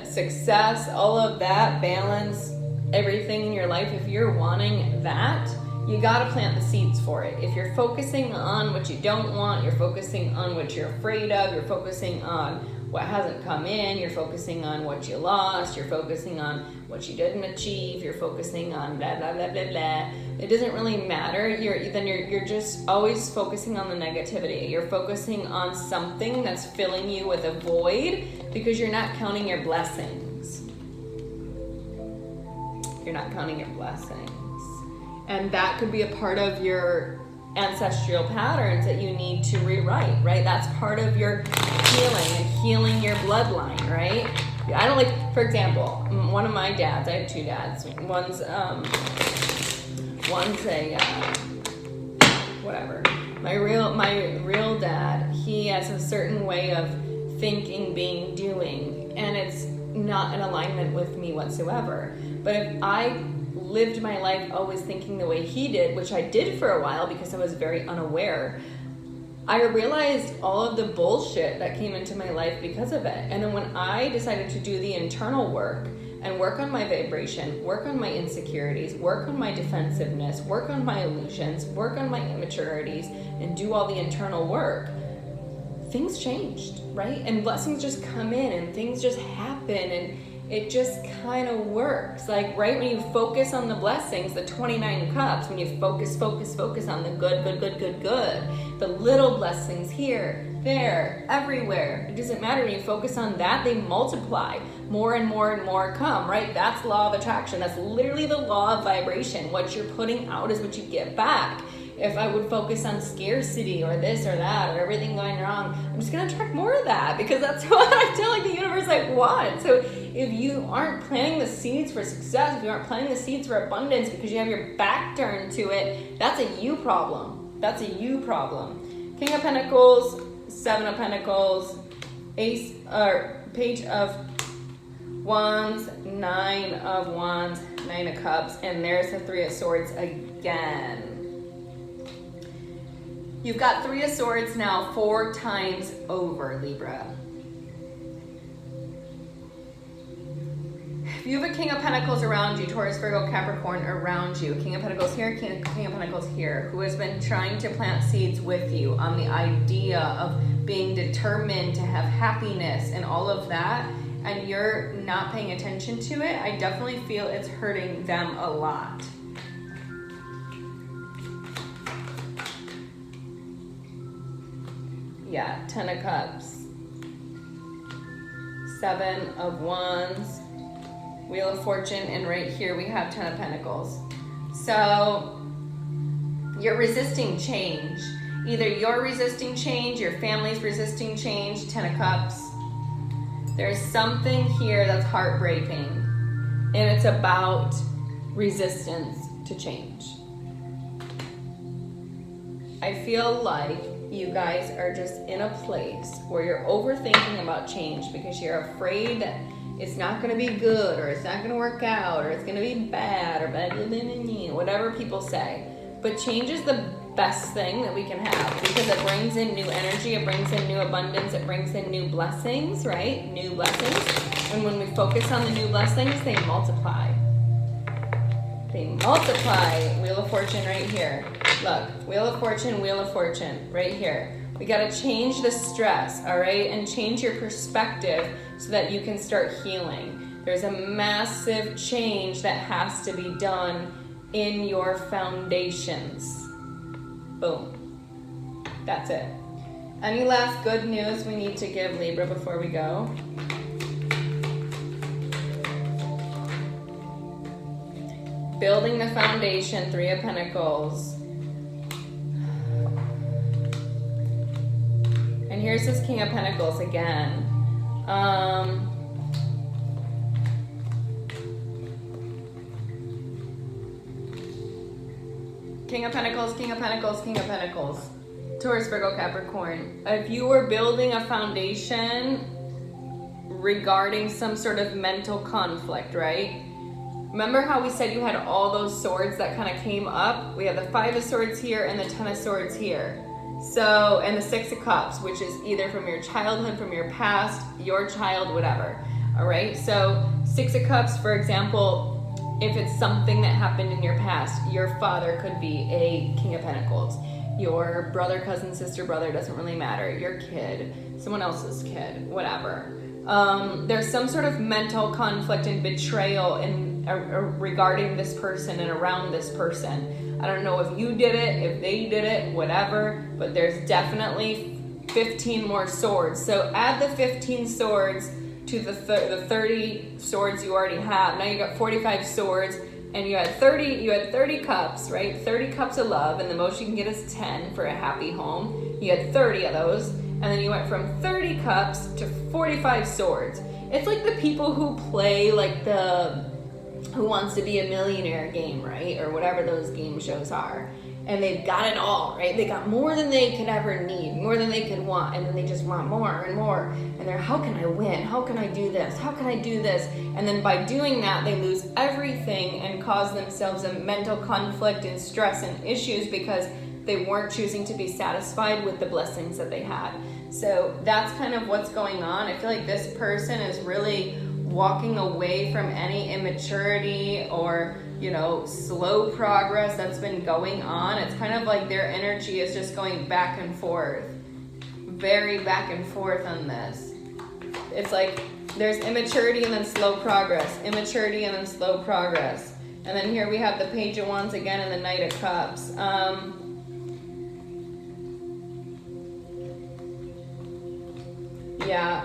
[SPEAKER 1] success, all of that, balance, everything in your life, if you're wanting that, you gotta plant the seeds for it. If you're focusing on what you don't want, you're focusing on what you're afraid of, you're focusing on what hasn't come in, you're focusing on what you lost, you're focusing on what you didn't achieve, you're focusing on blah, blah, blah, blah, blah. It doesn't really matter. You're just always focusing on the negativity. You're focusing on something that's filling you with a void because you're not counting your blessings. You're not counting your blessings. And that could be a part of your ancestral patterns that you need to rewrite, right? That's part of your healing and healing your bloodline, right? I don't like, for example, one of my dads, I have two dads. One's a whatever. My real dad, he has a certain way of thinking, being, doing, and it's not in alignment with me whatsoever. But if I lived my life always thinking the way he did, which I did for a while because I was very unaware, I realized all of the bullshit that came into my life because of it. And then when I decided to do the internal work and work on my vibration, work on my insecurities, work on my defensiveness, work on my illusions, work on my immaturities, and do all the internal work, things changed, right? And blessings just come in and things just happen and it just kind of works. Like right when you focus on the blessings, the 29 cups, when you focus on the good, the little blessings here, there, everywhere. It doesn't matter. When you focus on that, they multiply. More and more and more come, right? That's law of attraction. That's literally the law of vibration. What you're putting out is what you get back. If I would focus on scarcity or this or that or everything going wrong, I'm just going to attract more of that because that's what I feel like the universe wants. So if you aren't planting the seeds for success, if you aren't planting the seeds for abundance because you have your back turned to it, that's a you problem. That's a you problem. King of Pentacles, Seven of Pentacles, Ace or Page of Wands, Nine of Wands, Nine of Cups, and there's the Three of Swords again. You've got Three of Swords now 4 times over, Libra. If you have a King of Pentacles around you, Taurus, Virgo, Capricorn around you, King of Pentacles here, King of Pentacles here, who has been trying to plant seeds with you on the idea of being determined to have happiness and all of that, and you're not paying attention to it, I definitely feel it's hurting them a lot. Yeah, 10 of Cups, 7 of Wands, Wheel of Fortune, and right here we have 10 of Pentacles. So you're resisting change. Either you're resisting change, your family's resisting change, 10 of Cups, There's something here that's heartbreaking, and it's about resistance to change. I feel like you guys are just in a place where you're overthinking about change because you're afraid that it's not going to be good, or it's not going to work out, or it's going to be bad, or blah, blah, blah, blah, whatever people say. But change is the best thing that we can have because it brings in new energy, it brings in new abundance, it brings in new blessings, right? New blessings. And when we focus on the new blessings, they multiply. They multiply. Wheel of Fortune right here. Look, Wheel of Fortune right here. We got to change the stress, all right? And change your perspective so that you can start healing. There's a massive change that has to be done in your foundations. Boom. That's it. Any last good news we need to give Libra before we go? Building the foundation, Three of Pentacles. And here's this King of Pentacles again. King of Pentacles, King of Pentacles, King of Pentacles. Taurus, Virgo, Capricorn. If you were building a foundation regarding some sort of mental conflict, right? Remember how we said you had all those swords that kind of came up? We have the Five of Swords here and the Ten of Swords here. So, and the Six of Cups, which is either from your childhood, from your past, your child, whatever. All right, so Six of Cups, for example, if it's something that happened in your past, your father could be a King of Pentacles. Your brother, cousin, sister, brother, doesn't really matter. Your kid, someone else's kid, whatever. There's some sort of mental conflict and betrayal regarding this person and around this person. I don't know if you did it, if they did it, whatever, but there's definitely 15 more swords. So add the 15 swords to the 30 swords you already have. Now you got 45 swords, and you had 30 cups, right? 30 cups of love, and the most you can get is 10 for a happy home. You had 30 of those, and then you went from 30 cups to 45 swords. It's like the people who play like the Who Wants to Be a Millionaire game, right? Or whatever those game shows are. And they've got it all, right? They got more than they could ever need, more than they could want, and then they just want more and more. And they're, how can I win? How can I do this? How can I do this? And then by doing that, they lose everything and cause themselves a mental conflict and stress and issues because they weren't choosing to be satisfied with the blessings that they had. So that's kind of what's going on. I feel like this person is really walking away from any immaturity or, you know, slow progress that's been going on. It's kind of like their energy is just going back and forth, very back and forth on this. It's like there's immaturity and then slow progress, immaturity and then slow progress. And then here we have the Page of Wands again and the Knight of Cups. Yeah.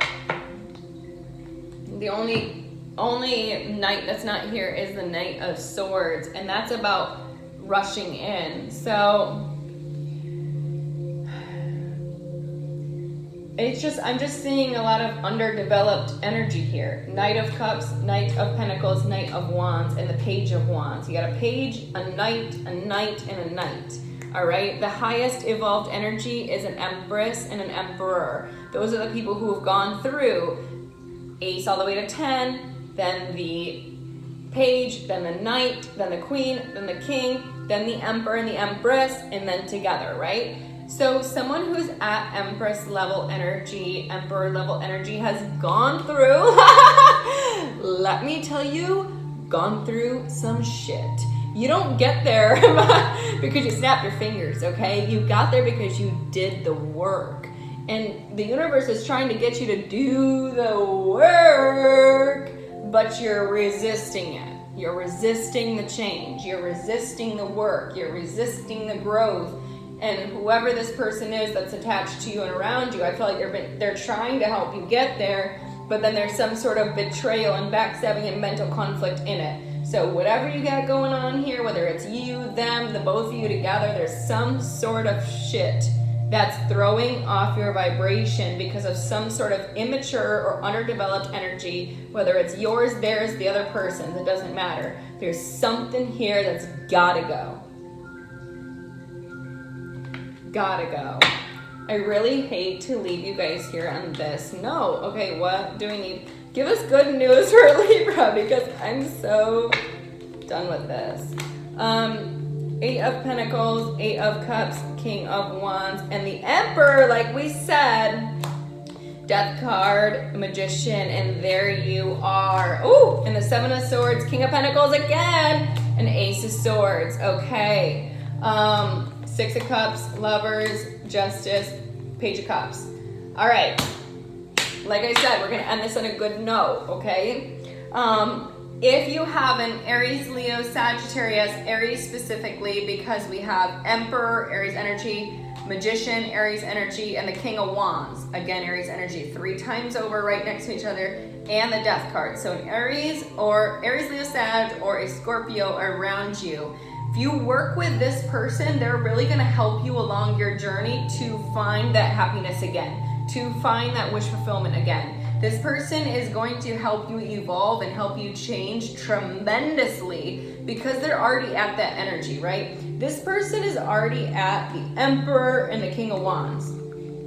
[SPEAKER 1] The only knight that's not here is the Knight of Swords, and that's about rushing in. So it's just, I'm just seeing a lot of underdeveloped energy here. Knight of Cups, Knight of Pentacles, Knight of Wands, and the Page of Wands. You got a page, a knight, and a knight. All right, the highest evolved energy is an Empress and an Emperor. Those are the people who have gone through Ace all the way to 10, then the Page, then the Knight, then the Queen, then the King, then the Emperor and the Empress, and then together, right? So someone who's at Empress level energy, Emperor level energy has gone through, let me tell you, gone through some shit. You don't get there because you snapped your fingers, okay? You got there because you did the work. And the universe is trying to get you to do the work, but you're resisting it. You're resisting the change. You're resisting the work. You're resisting the growth. And whoever this person is that's attached to you and around you, I feel like they're trying to help you get there, but then there's some sort of betrayal and backstabbing and mental conflict in it. So whatever you got going on here, whether it's you, them, the both of you together, there's some sort of shit that's throwing off your vibration because of some sort of immature or underdeveloped energy, whether it's yours, theirs, the other person's, it doesn't matter. There's something here that's gotta go. Gotta go. I really hate to leave you guys here on this. No, okay, what do we need? Give us good news for Libra because I'm so done with this. 8 of Pentacles, 8 of Cups, King of Wands, and the Emperor, like we said, Death card, Magician, and there you are. Ooh, and the 7 of Swords, King of Pentacles again, and Ace of Swords, okay. 6 of Cups, Lovers, Justice, Page of Cups. All right, like I said, we're gonna end this on a good note, okay? If you have an Aries, Leo, Sagittarius, Aries specifically, because we have Emperor, Aries energy, Magician, Aries energy, and the King of Wands, again, Aries energy, 3 times over right next to each other, and the Death card. So an Aries or Aries, Leo, Sag, or a Scorpio around you. If you work with this person, they're really gonna help you along your journey to find that happiness again, to find that wish fulfillment again. This person is going to help you evolve and help you change tremendously because they're already at that energy, right? This person is already at the Emperor and the King of Wands.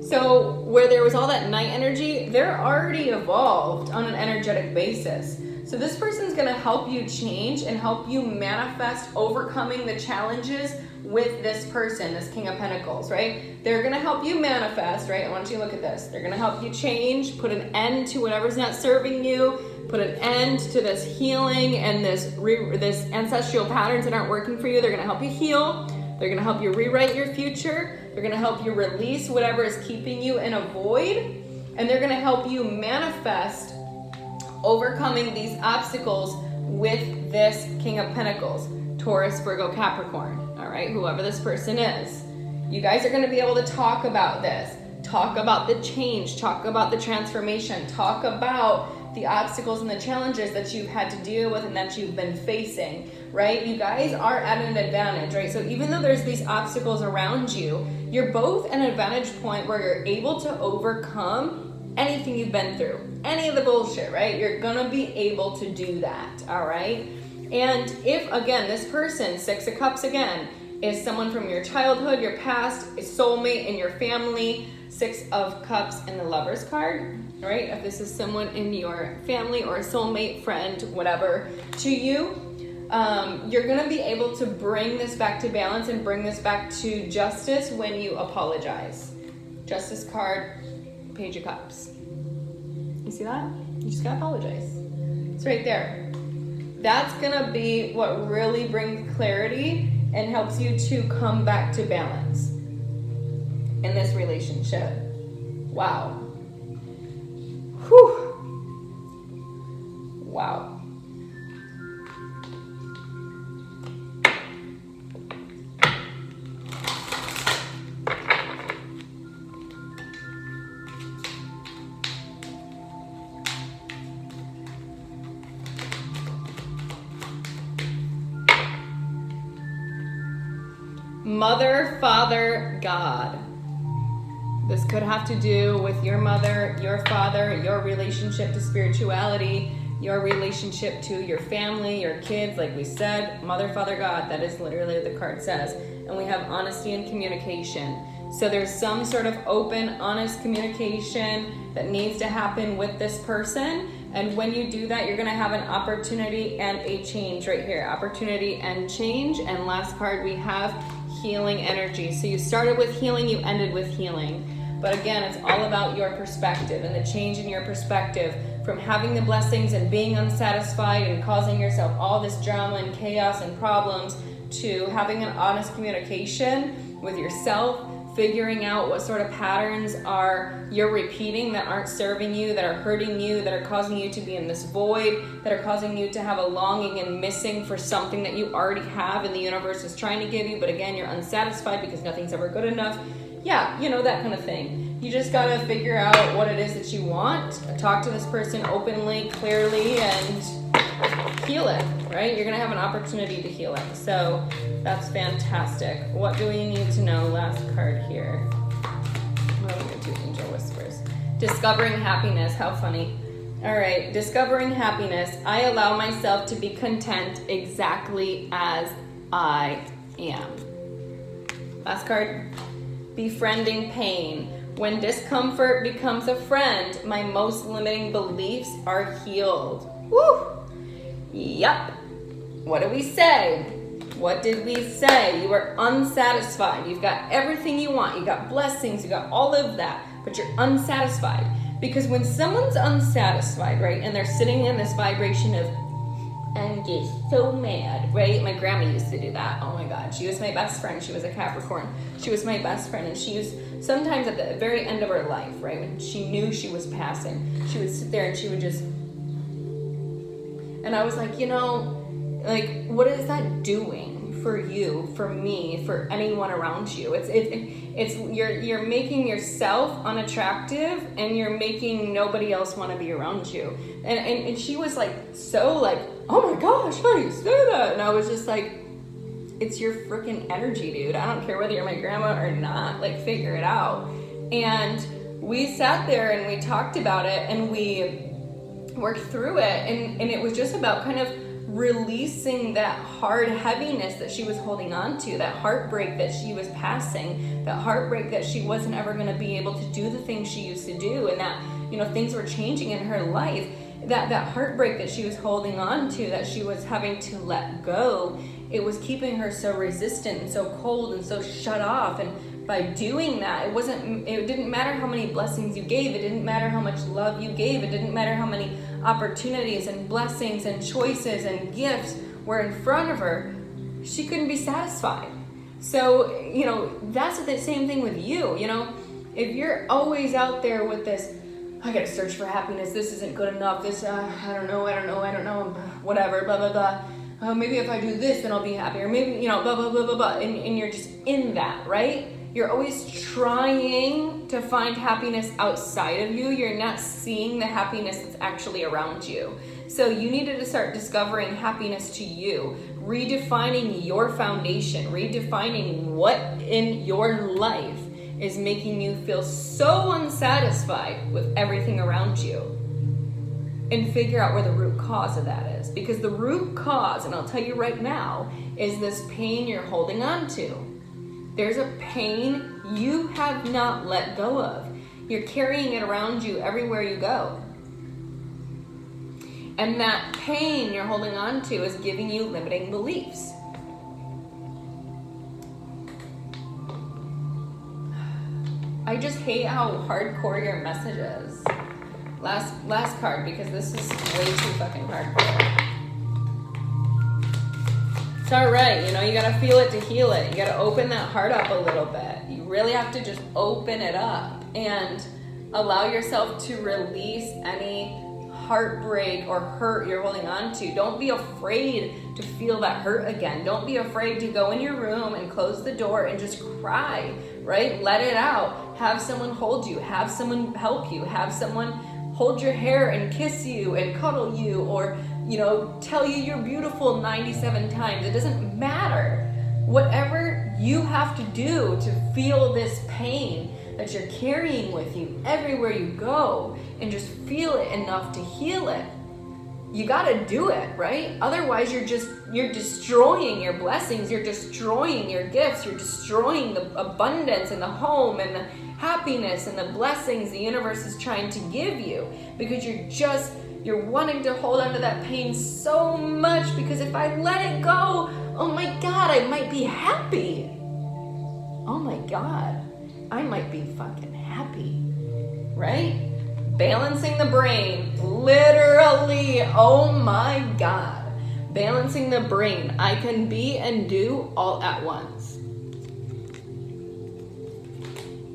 [SPEAKER 1] So where there was all that night energy, they're already evolved on an energetic basis. So this person's gonna help you change and help you manifest overcoming the challenges with this person, this King of Pentacles, right? They're gonna help you manifest, right? I want you to look at this. They're gonna help you change, put an end to whatever's not serving you, put an end to this healing and this ancestral patterns that aren't working for you. They're gonna help you heal. They're gonna help you rewrite your future. They're gonna help you release whatever is keeping you in a void. And they're gonna help you manifest overcoming these obstacles with this King of Pentacles, Taurus, Virgo, Capricorn, all right, whoever this person is. You guys are gonna be able to talk about this, talk about the change, talk about the transformation, talk about the obstacles and the challenges that you've had to deal with and that you've been facing, right? You guys are at an advantage, right? So even though there's these obstacles around you, you're both at an advantage point where you're able to overcome anything you've been through, any of the bullshit, right? You're gonna be able to do that, all right? And if, again, this person, 6 of Cups again, is someone from your childhood, your past, a soulmate in your family, 6 of Cups and the Lovers card, right? If this is someone in your family or a soulmate, friend, whatever, to you, you're gonna be able to bring this back to balance and bring this back to justice when you apologize. Justice card, Page of Cups. You see that? You just gotta apologize. It's right there. That's gonna be what really brings clarity and helps you to come back to balance in this relationship. Wow. Whew. Wow. Mother, Father, God. This could have to do with your mother, your father, your relationship to spirituality, your relationship to your family, your kids, like we said, Mother, Father, God. That is literally what the card says. And we have honesty and communication. So there's some sort of open, honest communication that needs to happen with this person. And when you do that, you're going to have an opportunity and a change right here. Opportunity and change. And last card we have healing energy. So you started with healing, you ended with healing. But again, it's all about your perspective and the change in your perspective from having the blessings and being unsatisfied and causing yourself all this drama and chaos and problems to having an honest communication with yourself, figuring out what sort of patterns you're repeating that aren't serving you, that are hurting you, that are causing you to be in this void, that are causing you to have a longing and missing for something that you already have and the universe is trying to give you, but again, you're unsatisfied because nothing's ever good enough. Yeah, you know, that kind of thing. You just gotta figure out what it is that you want, talk to this person openly, clearly, and heal it, right? You're gonna have an opportunity to heal it. So that's fantastic. What do we need to know? Last card here. whispers. Discovering happiness. How funny. All right. Discovering happiness. I allow myself to be content exactly as I am. Last card. Befriending pain. When discomfort becomes a friend, my most limiting beliefs are healed. Woo! Yup. What do we say? What did we say? You are unsatisfied. You've got everything you want. You got blessings. You got all of that. But you're unsatisfied. Because when someone's unsatisfied, right, and they're sitting in this vibration of, I'm just so mad, right? My grandma used to do that. Oh my God. She was my best friend. She was a Capricorn. She was my best friend. And she used, sometimes at the very end of her life, right, when she knew she was passing, she would sit there and she would just, and I was like, you know, like, what is that doing for you, for me, for anyone around you? It's you're making yourself unattractive, and you're making nobody else want to be around you. And she was like, so like, oh my gosh, how do you say that? And I was just like, it's your freaking energy, dude. I don't care whether you're my grandma or not. Like, figure it out. And we sat there and we talked about it and we worked through it. And it was just about kind of releasing that hard heaviness that she was holding on to, that heartbreak that she was passing, that heartbreak that she wasn't ever going to be able to do the things she used to do, and that, you know, things were changing in her life. That heartbreak that she was holding on to, that she was having to let go, it was keeping her so resistant and so cold and so shut off. And by doing that, it didn't matter how many blessings you gave, it didn't matter how much love you gave, it didn't matter how many opportunities and blessings and choices and gifts were in front of her, she couldn't be satisfied. So, you know, that's the same thing with you. You know, if you're always out there with this, I gotta search for happiness, this isn't good enough, this, I don't know, whatever, blah, blah, blah. Maybe if I do this, then I'll be happy. Or maybe, you know, blah, blah, blah, blah, blah. And you're just in that, right? You're always trying to find happiness outside of you. You're not seeing the happiness that's actually around you. So you needed to start discovering happiness to you, redefining your foundation, redefining what in your life is making you feel so unsatisfied with everything around you, and figure out where the root cause of that is. Because the root cause, and I'll tell you right now, is this pain you're holding on to. There's a pain you have not let go of. You're carrying it around you everywhere you go. And that pain you're holding on to is giving you limiting beliefs. I just hate how hardcore your message is. Last card, because this is way too fucking hardcore. It's alright, you know, you gotta feel it to heal it. You gotta open that heart up a little bit. You really have to just open it up and allow yourself to release any heartbreak or hurt you're holding on to. Don't be afraid to feel that hurt again. Don't be afraid to go in your room and close the door and just cry, right? Let it out. Have someone hold you. Have someone help you. Have someone hold your hair and kiss you and cuddle you, or, you know, tell you you're beautiful 97 times. It doesn't matter. Whatever you have to do to feel this pain that you're carrying with you everywhere you go, and just feel it enough to heal it, you gotta do it, right? Otherwise you're destroying your blessings, you're destroying your gifts, you're destroying the abundance and the home and the happiness and the blessings the universe is trying to give you, because you're wanting to hold on to that pain so much, because if I let it go, oh my God, I might be happy. Oh my God, I might be fucking happy, right? Balancing the brain, literally, oh my God. Balancing the brain. I can be and do all at once.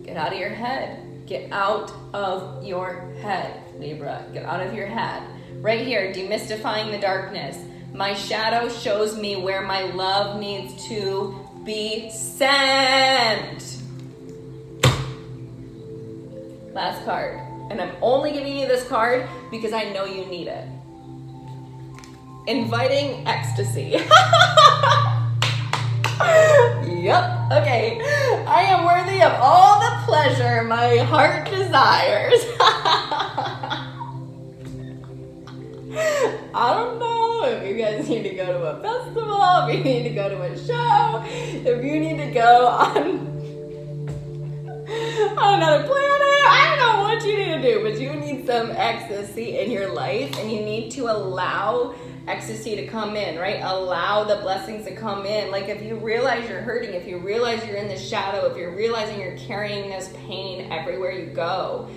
[SPEAKER 1] Get out of your head. Get out of your head, Libra. Get out of your head. Right here, demystifying the darkness. My shadow shows me where my love needs to be sent. Last card. And I'm only giving you this card because I know you need it. Inviting ecstasy. Yep. Okay. I am worthy of all the pleasure my heart desires. I don't know if you guys need to go to a festival, if you need to go to a show, if you need to go on another planet. I don't know what you need to do, but you need some ecstasy in your life, and you need to allow ecstasy to come in, right? Allow the blessings to come in. Like if you realize you're hurting, if you realize you're in the shadow, if you're realizing you're carrying this pain everywhere you go,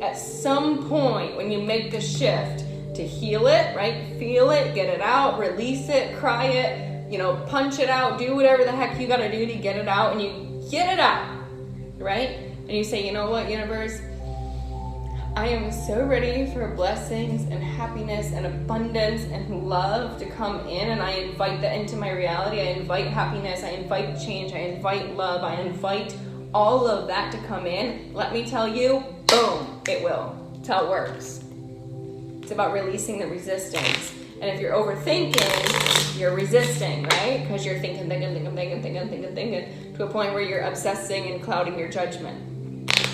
[SPEAKER 1] at some point when you make the shift to heal it, right? Feel it, get it out, release it, cry it, punch it out, do whatever the heck you gotta do to get it out, and you get it out, right? And you say, you know what, universe? I am so ready for blessings and happiness and abundance and love to come in, and I invite that into my reality. I invite happiness, I invite change, I invite love, I invite all of that to come in. Let me tell you, boom, it will. That's how it works. It's about releasing the resistance. And if you're overthinking, you're resisting, right? Because you're thinking to a point where you're obsessing and clouding your judgment.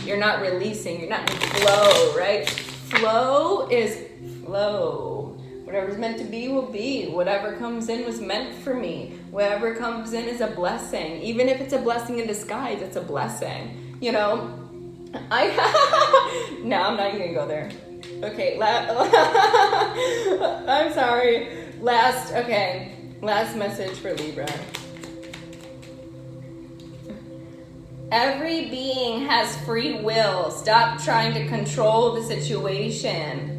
[SPEAKER 1] You're not releasing, you're not in flow, right? Flow is flow. Whatever's meant to be will be. Whatever comes in was meant for me. Whatever comes in is a blessing. Even if it's a blessing in disguise, it's a blessing. No, I'm not even gonna go there. Okay, I'm sorry. Last message for Libra. Every being has free will. Stop trying to control the situation.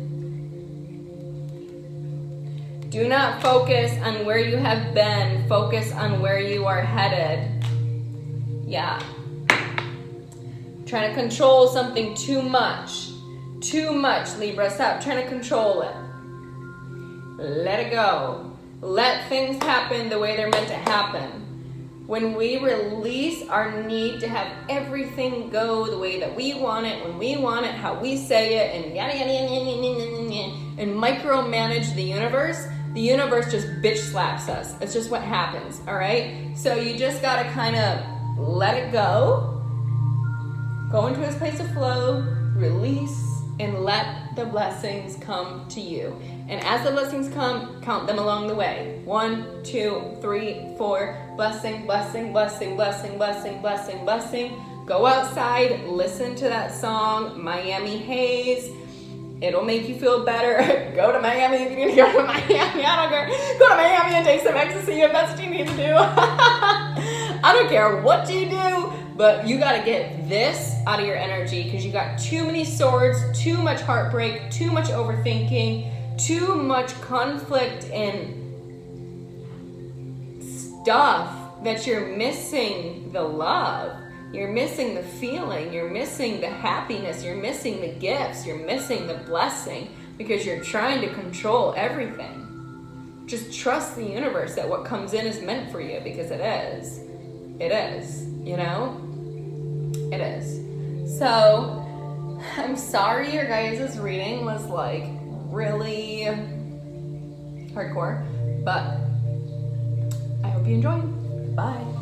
[SPEAKER 1] Do not focus on where you have been. Focus on where you are headed. Yeah. Trying to control something too much. Too much, Libra. Stop trying to control it. Let it go. Let things happen the way they're meant to happen. When we release our need to have everything go the way that we want it, when we want it, how we say it, and yada yada yada yada yada yada, and micromanage the universe just bitch slaps us. It's just what happens, all right? So you just gotta kind of let it go into this place of flow, release, and let the blessings come to you. And as the blessings come, count them along the way. 1, 2, 3, 4. Blessing, blessing, blessing, blessing, blessing, blessing, blessing. Go outside, listen to that song, Miami Haze. It'll make you feel better. Go to Miami if you need to go to Miami. I don't care. Go to Miami and take some ecstasy if that's what you need to do. I don't care what you do, but you got to get this out of your energy because you got too many swords, too much heartbreak, too much overthinking, too much conflict and stuff that you're missing the love. You're missing the feeling, you're missing the happiness, you're missing the gifts, you're missing the blessing because you're trying to control everything. Just trust the universe that what comes in is meant for you because it is. It is, It is. So, I'm sorry your guys' reading was like really hardcore, but I hope you enjoyed. Bye.